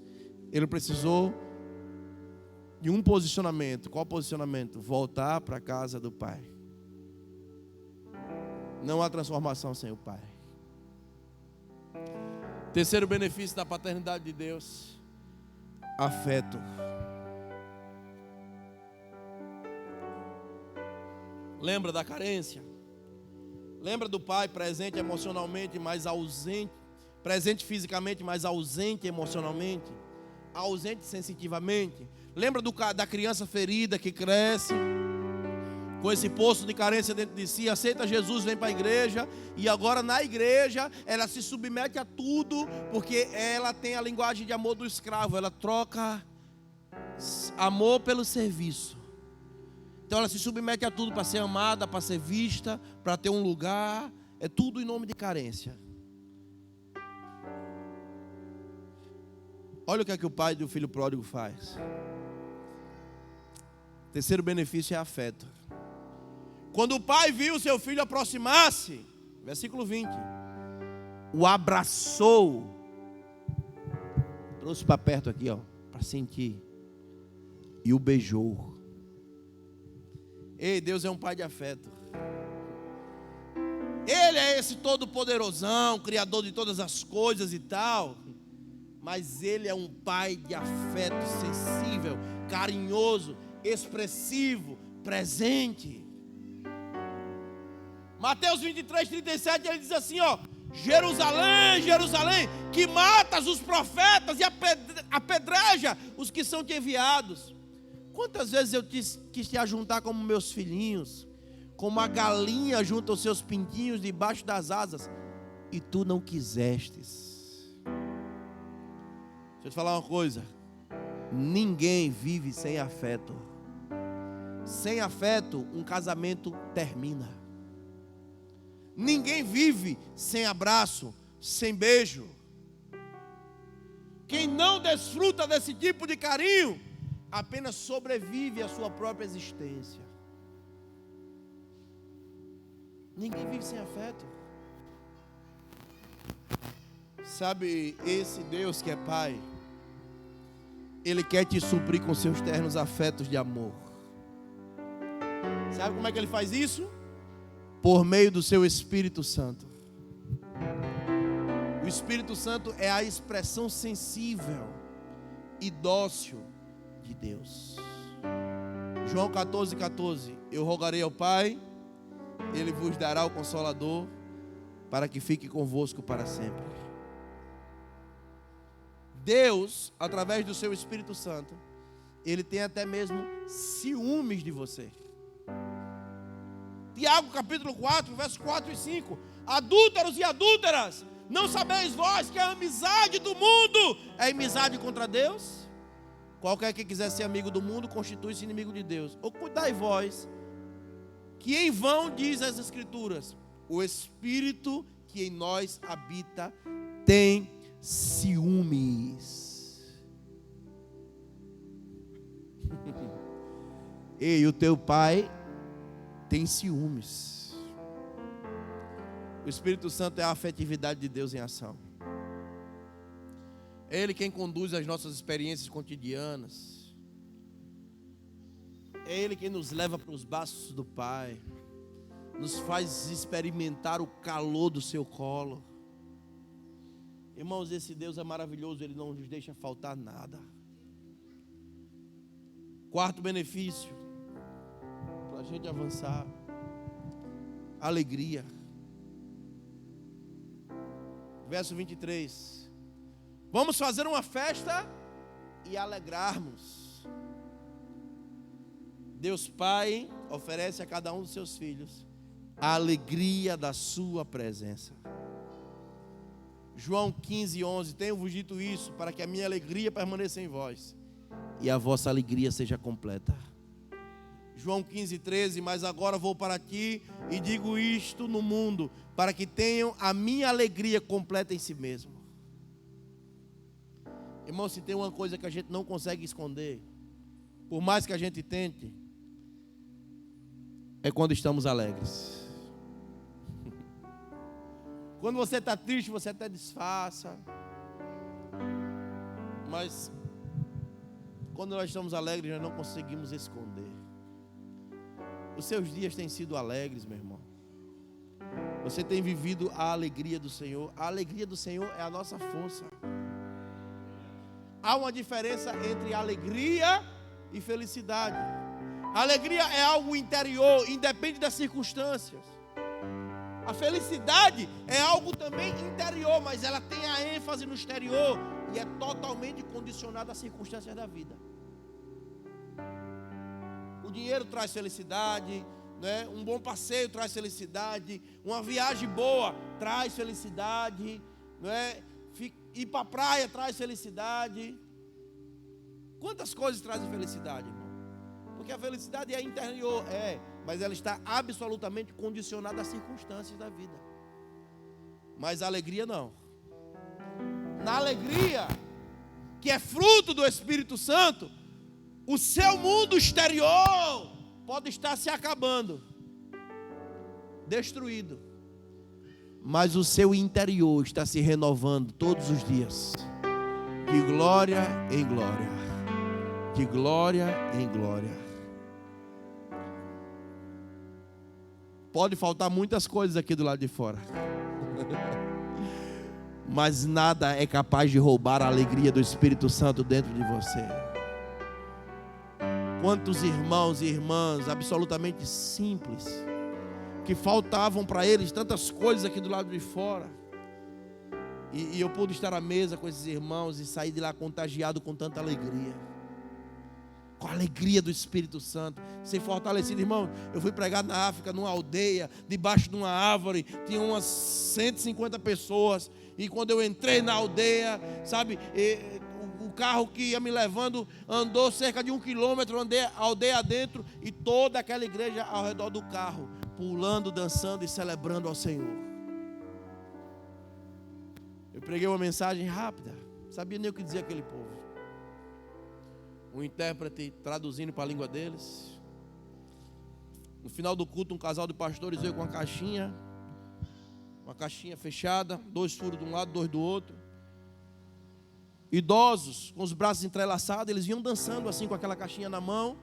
Ele precisou de um posicionamento. Qual posicionamento? Voltar para a casa do Pai. Não há transformação sem o Pai. Terceiro benefício da paternidade de Deus: afeto. Lembra da carência? Lembra do pai presente emocionalmente, mas ausente, presente fisicamente, mas ausente emocionalmente, ausente sensitivamente? Lembra da criança ferida que cresce com esse poço de carência dentro de si, aceita Jesus, vem para a igreja, e agora na igreja ela se submete a tudo, porque ela tem a linguagem de amor do escravo, ela troca amor pelo serviço. Então ela se submete a tudo para ser amada, para ser vista, para ter um lugar. É tudo em nome de carência. Olha o que é que o pai do filho pródigo faz. Terceiro benefício é afeto. Quando o pai viu seu filho aproximar-se, versículo 20, o abraçou, trouxe para perto aqui, ó, para sentir, e o beijou. Ei, Deus é um pai de afeto. Ele é esse todo-poderosão, criador de todas as coisas e tal. Mas Ele é um pai de afeto sensível, carinhoso, expressivo, presente. Mateus 23, 37, ele diz assim, ó: Jerusalém, Jerusalém, que matas os profetas e apedreja os que são te enviados. Quantas vezes eu quis te ajuntar como meus filhinhos, como a galinha junta os seus pintinhos debaixo das asas, e tu não quisestes. Deixa eu te falar uma coisa. Ninguém vive sem afeto. Sem afeto, um casamento termina. Ninguém vive sem abraço, sem beijo. Quem não desfruta desse tipo de carinho, apenas sobrevive à sua própria existência. Ninguém vive sem afeto. Sabe, esse Deus que é Pai, Ele quer te suprir com seus ternos afetos de amor. Sabe como é que Ele faz isso? Por meio do seu Espírito Santo. O Espírito Santo é a expressão sensível e dócil de Deus. João 14:14. Eu rogarei ao Pai, Ele vos dará o Consolador, para que fique convosco para sempre. Deus, através do seu Espírito Santo, Ele tem até mesmo ciúmes de você. Tiago capítulo 4, versos 4 e 5. Adúlteros e adúlteras, não sabeis vós que a amizade do mundo é amizade contra Deus? Qualquer que quiser ser amigo do mundo, constitui-se inimigo de Deus. Ou cuidai vós, que em vão diz as Escrituras, o Espírito que em nós habita tem ciúmes. Ei, o teu pai tem ciúmes. O Espírito Santo é a afetividade de Deus em ação. É Ele quem conduz as nossas experiências cotidianas. É Ele quem nos leva para os braços do Pai, nos faz experimentar o calor do seu colo. Irmãos, esse Deus é maravilhoso, Ele não nos deixa faltar nada. Quarto benefício, para a gente avançar: alegria. Verso 23. Vamos fazer uma festa e alegrarmos. Deus Pai oferece a cada um dos seus filhos a alegria da sua presença. João 15:11. Tenho-vos dito isso para que a minha alegria permaneça em vós e a vossa alegria seja completa. João 15:13. Mas agora vou para ti e digo isto no mundo, para que tenham a minha alegria completa em si mesmo. Irmão, se tem uma coisa que a gente não consegue esconder, por mais que a gente tente, é quando estamos alegres. Quando você está triste, você até disfarça. Mas quando nós estamos alegres, nós não conseguimos esconder. Os seus dias têm sido alegres, meu irmão. Você tem vivido a alegria do Senhor. A alegria do Senhor é a nossa força. Há uma diferença entre alegria e felicidade. A alegria é algo interior, independe das circunstâncias. A felicidade é algo também interior, mas ela tem a ênfase no exterior e é totalmente condicionada às circunstâncias da vida. O dinheiro traz felicidade, né? Um bom passeio traz felicidade, uma viagem boa traz felicidade, né? Ir para a praia traz felicidade. Quantas coisas trazem felicidade, irmão? Porque a felicidade é interior, mas ela está absolutamente condicionada às circunstâncias da vida. Mas a alegria não. Na alegria, que é fruto do Espírito Santo, o seu mundo exterior pode estar se acabando, destruído, mas o seu interior está se renovando todos os dias, de glória em glória, de glória em glória. Pode faltar muitas coisas aqui do lado de fora, mas nada é capaz de roubar a alegria do Espírito Santo dentro de você. Quantos irmãos e irmãs absolutamente simples, que faltavam para eles tantas coisas aqui do lado de fora, e eu pude estar à mesa com esses irmãos e sair de lá contagiado com tanta alegria, com a alegria do Espírito Santo, ser fortalecido. Irmão, eu fui pregar na África, numa aldeia, debaixo de uma árvore, tinha umas 150 pessoas, e quando eu entrei na aldeia, sabe, carro que ia me levando andou cerca de 1 quilômetro, andei aldeia dentro, e toda aquela igreja ao redor do carro, pulando, dançando e celebrando ao Senhor. Eu preguei uma mensagem rápida, sabia nem o que dizia aquele povo. Um intérprete traduzindo para a língua deles. No final do culto, um casal de pastores veio com uma caixinha fechada, 2 furos de um lado, 2 do outro. Idosos, com os braços entrelaçados, eles vinham dançando assim com aquela caixinha na mão,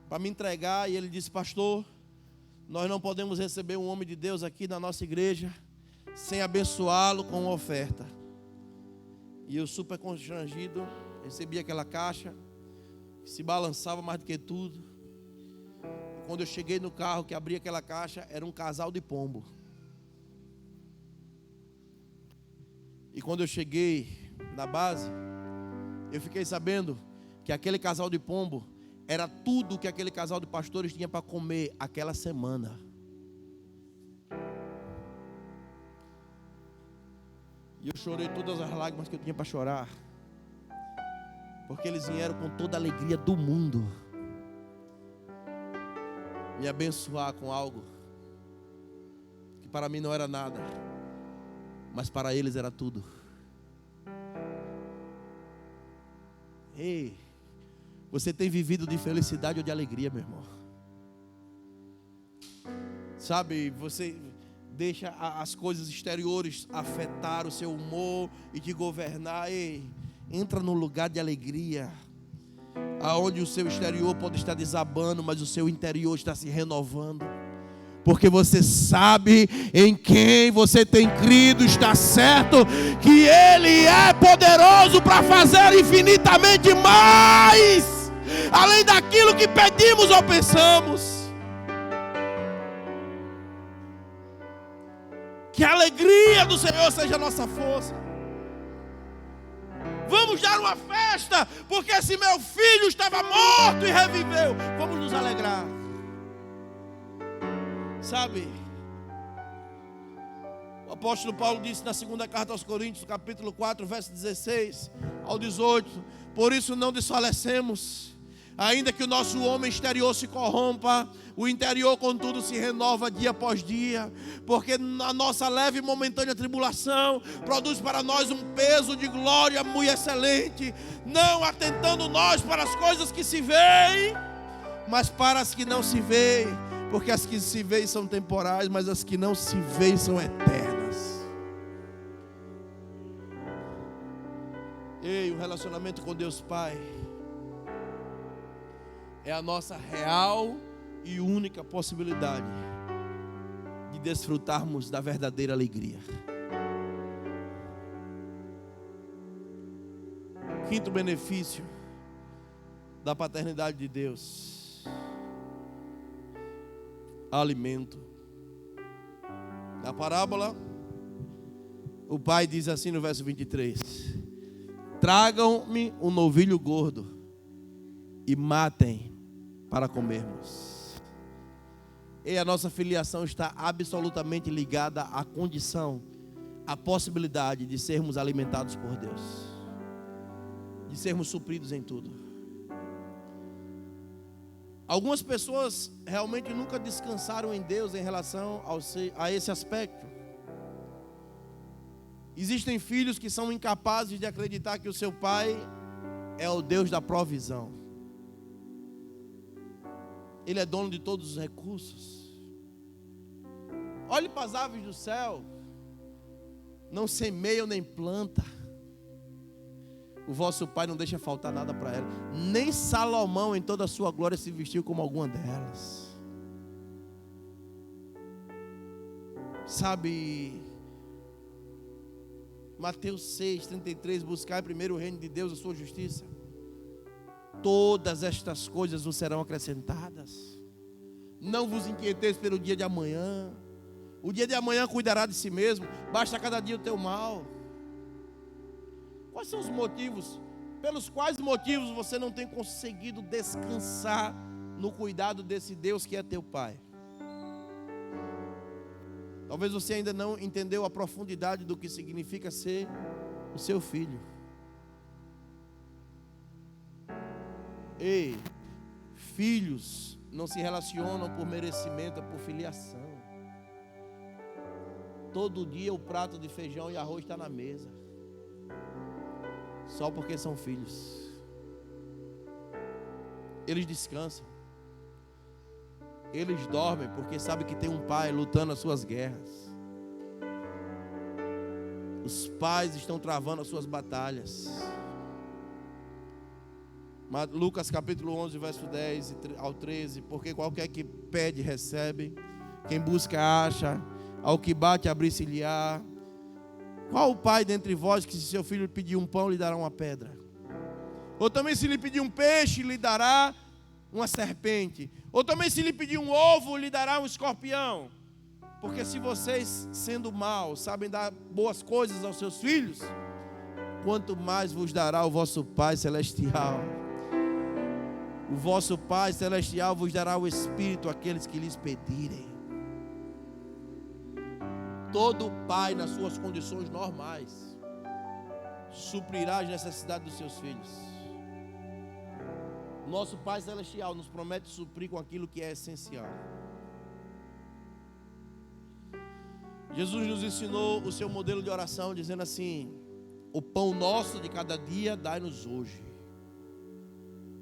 para me entregar. E ele disse: pastor, nós não podemos receber um homem de Deus aqui na nossa igreja sem abençoá-lo com uma oferta. E eu, super constrangido, recebi aquela caixa, que se balançava mais do que tudo. E quando eu cheguei no carro, que abri aquela caixa, era um casal de pombo. E quando eu cheguei na base, eu fiquei sabendo que aquele casal de pombo era tudo que aquele casal de pastores tinha para comer aquela semana. E eu chorei todas as lágrimas que eu tinha para chorar, porque eles vieram com toda a alegria do mundo me abençoar com algo que para mim não era nada, mas para eles era tudo. Ei, você tem vivido de felicidade ou de alegria, meu irmão? Sabe, você deixa as coisas exteriores afetar o seu humor e te governar. Ei, entra num lugar de alegria, aonde o seu exterior pode estar desabando, mas o seu interior está se renovando, porque você sabe em quem você tem crido. Está certo que Ele é poderoso para fazer infinitamente mais, além daquilo que pedimos ou pensamos. Que a alegria do Senhor seja a nossa força. Vamos dar uma festa, porque esse meu filho estava morto e reviveu. Vamos nos alegrar. Sabe, o apóstolo Paulo disse na segunda carta aos Coríntios, capítulo 4, verso 16 ao 18: por isso não desfalecemos, ainda que o nosso homem exterior se corrompa, o interior contudo se renova dia após dia, porque a nossa leve e momentânea tribulação produz para nós um peso de glória muito excelente, não atentando nós para as coisas que se veem, mas para as que não se veem, porque as que se veem são temporais, mas as que não se veem são eternas. Ei, o relacionamento com Deus Pai é a nossa real e única possibilidade de desfrutarmos da verdadeira alegria. Quinto benefício da paternidade de Deus: alimento. Na parábola, o pai diz assim no verso 23: tragam-me um novilho gordo e matem para comermos. E a nossa filiação está absolutamente ligada à condição, à possibilidade de sermos alimentados por Deus, de sermos supridos em tudo. Algumas pessoas realmente nunca descansaram em Deus em relação a esse aspecto. Existem filhos que são incapazes de acreditar que o seu pai é o Deus da provisão. Ele é dono de todos os recursos. Olhe para as aves do céu, não semeiam nem planta. O vosso pai não deixa faltar nada para ela. Nem Salomão em toda a sua glória se vestiu como alguma delas. Sabe, Mateus 6:33, buscai primeiro o reino de Deus e a sua justiça, todas estas coisas vos serão acrescentadas. Não vos inquieteis pelo dia de amanhã, o dia de amanhã cuidará de si mesmo, basta cada dia o teu mal. Quais são os motivos, pelos quais motivos você não tem conseguido descansar no cuidado desse Deus que é teu Pai? Talvez você ainda não entendeu a profundidade do que significa ser o seu filho. Ei, filhos não se relacionam por merecimento, é por filiação. Todo dia o prato de feijão e arroz está na mesa. Só porque são filhos. Eles descansam. Eles dormem porque sabem que tem um pai lutando as suas guerras. Os pais estão travando as suas batalhas. Lucas capítulo 11, verso 10 ao 13. Porque qualquer que pede, recebe. Quem busca, acha. Ao que bate, abrir-se-lhe-á. Qual o pai dentre vós que se seu filho lhe pedir um pão, lhe dará uma pedra? Ou também se lhe pedir um peixe, lhe dará uma serpente? Ou também se lhe pedir um ovo, lhe dará um escorpião? Porque se vocês, sendo maus, sabem dar boas coisas aos seus filhos, quanto mais vos dará o vosso Pai Celestial. O vosso Pai Celestial vos dará o Espírito àqueles que lhes pedirem. Todo pai, nas suas condições normais, suprirá as necessidades dos seus filhos. Nosso Pai Celestial nos promete suprir com aquilo que é essencial. Jesus nos ensinou o seu modelo de oração, dizendo assim: o pão nosso de cada dia dai-nos hoje.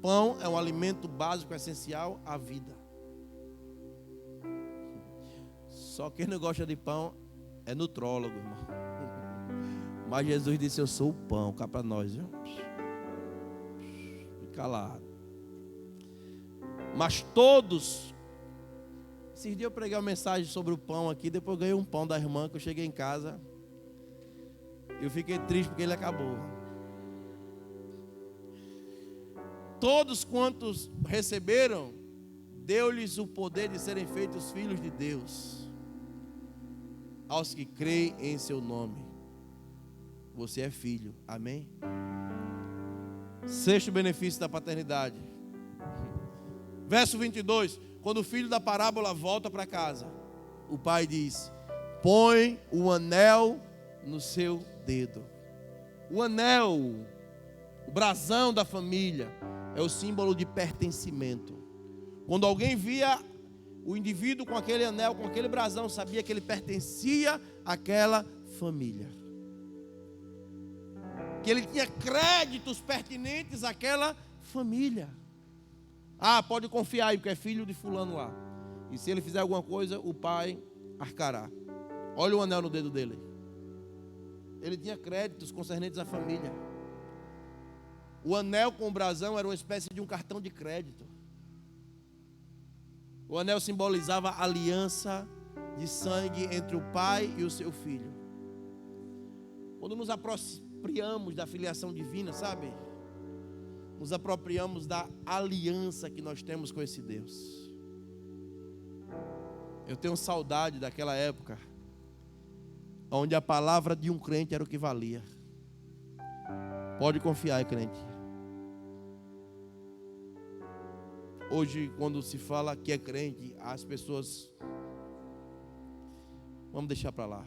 Pão é um alimento básico, essencial à vida. Só quem não gosta de pão é nutrólogo, irmão. Mas Jesus disse: eu sou o pão. Cá para nós, viu? Fica lá. Mas todos. Esses dias eu preguei uma mensagem sobre o pão aqui. Depois eu ganhei um pão da irmã que eu cheguei em casa. Eu fiquei triste porque ele acabou. Todos quantos receberam, deu-lhes o poder de serem feitos filhos de Deus, aos que creem em seu nome. Você é filho, amém? Sexto benefício da paternidade. Verso 22. Quando o filho da parábola volta para casa, o pai diz: põe o anel no seu dedo. O anel, o brasão da família, é o símbolo de pertencimento. Quando alguém via o indivíduo com aquele anel, com aquele brasão, sabia que ele pertencia àquela família, que ele tinha créditos pertinentes àquela família. Ah, pode confiar aí, porque é filho de fulano lá. E se ele fizer alguma coisa, o pai arcará. Olha o anel no dedo dele. Ele tinha créditos concernentes à família. O anel com o brasão era uma espécie de um cartão de crédito. O anel simbolizava a aliança de sangue entre o pai e o seu filho. Quando nos apropriamos da filiação divina, sabe? Nos apropriamos da aliança que nós temos com esse Deus. Eu tenho saudade daquela época onde a palavra de um crente era o que valia. Pode confiar, crente. Hoje, quando se fala que é crente, as pessoas... Vamos deixar para lá.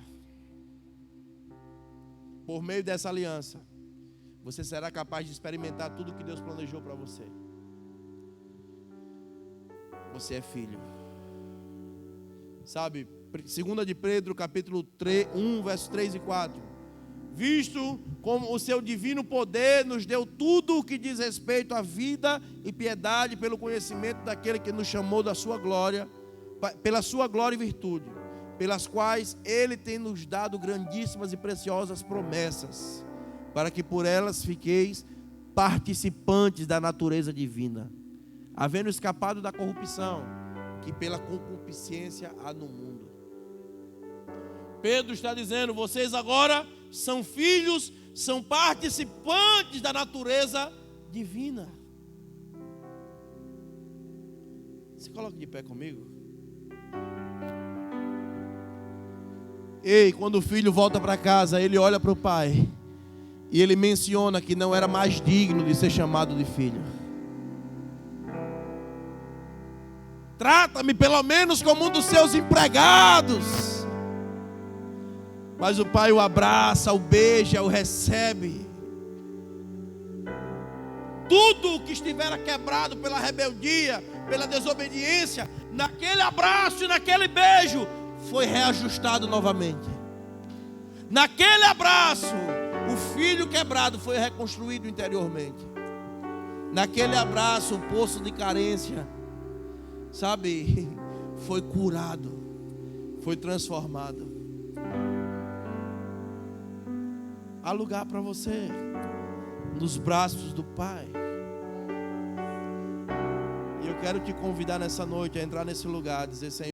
Por meio dessa aliança, você será capaz de experimentar tudo o que Deus planejou para você. Você é filho. Sabe, 2 de Pedro, capítulo 1, versos 3 e 4. Visto como o seu divino poder nos deu tudo o que diz respeito à vida e piedade pelo conhecimento daquele que nos chamou da sua glória, pela sua glória e virtude, pelas quais Ele tem nos dado grandíssimas e preciosas promessas, para que por elas fiqueis participantes da natureza divina, havendo escapado da corrupção que pela concupiscência há no mundo. Pedro está dizendo: vocês agora são filhos, são participantes da natureza divina. Se coloca de pé comigo. Ei, quando o filho volta para casa, ele olha para o pai e ele menciona que não era mais digno de ser chamado de filho. Trata-me pelo menos como um dos seus empregados. Mas o pai o abraça, o beija, o recebe. tudo que estivera quebrado pela rebeldia, pela desobediência, naquele abraço e naquele beijo, foi reajustado novamente. Naquele abraço, o filho quebrado foi reconstruído interiormente. Naquele abraço, o poço de carência, sabe, foi curado, foi transformado. Há lugar para você nos braços do Pai. E eu quero te convidar nessa noite a entrar nesse lugar, dizer: Senhor,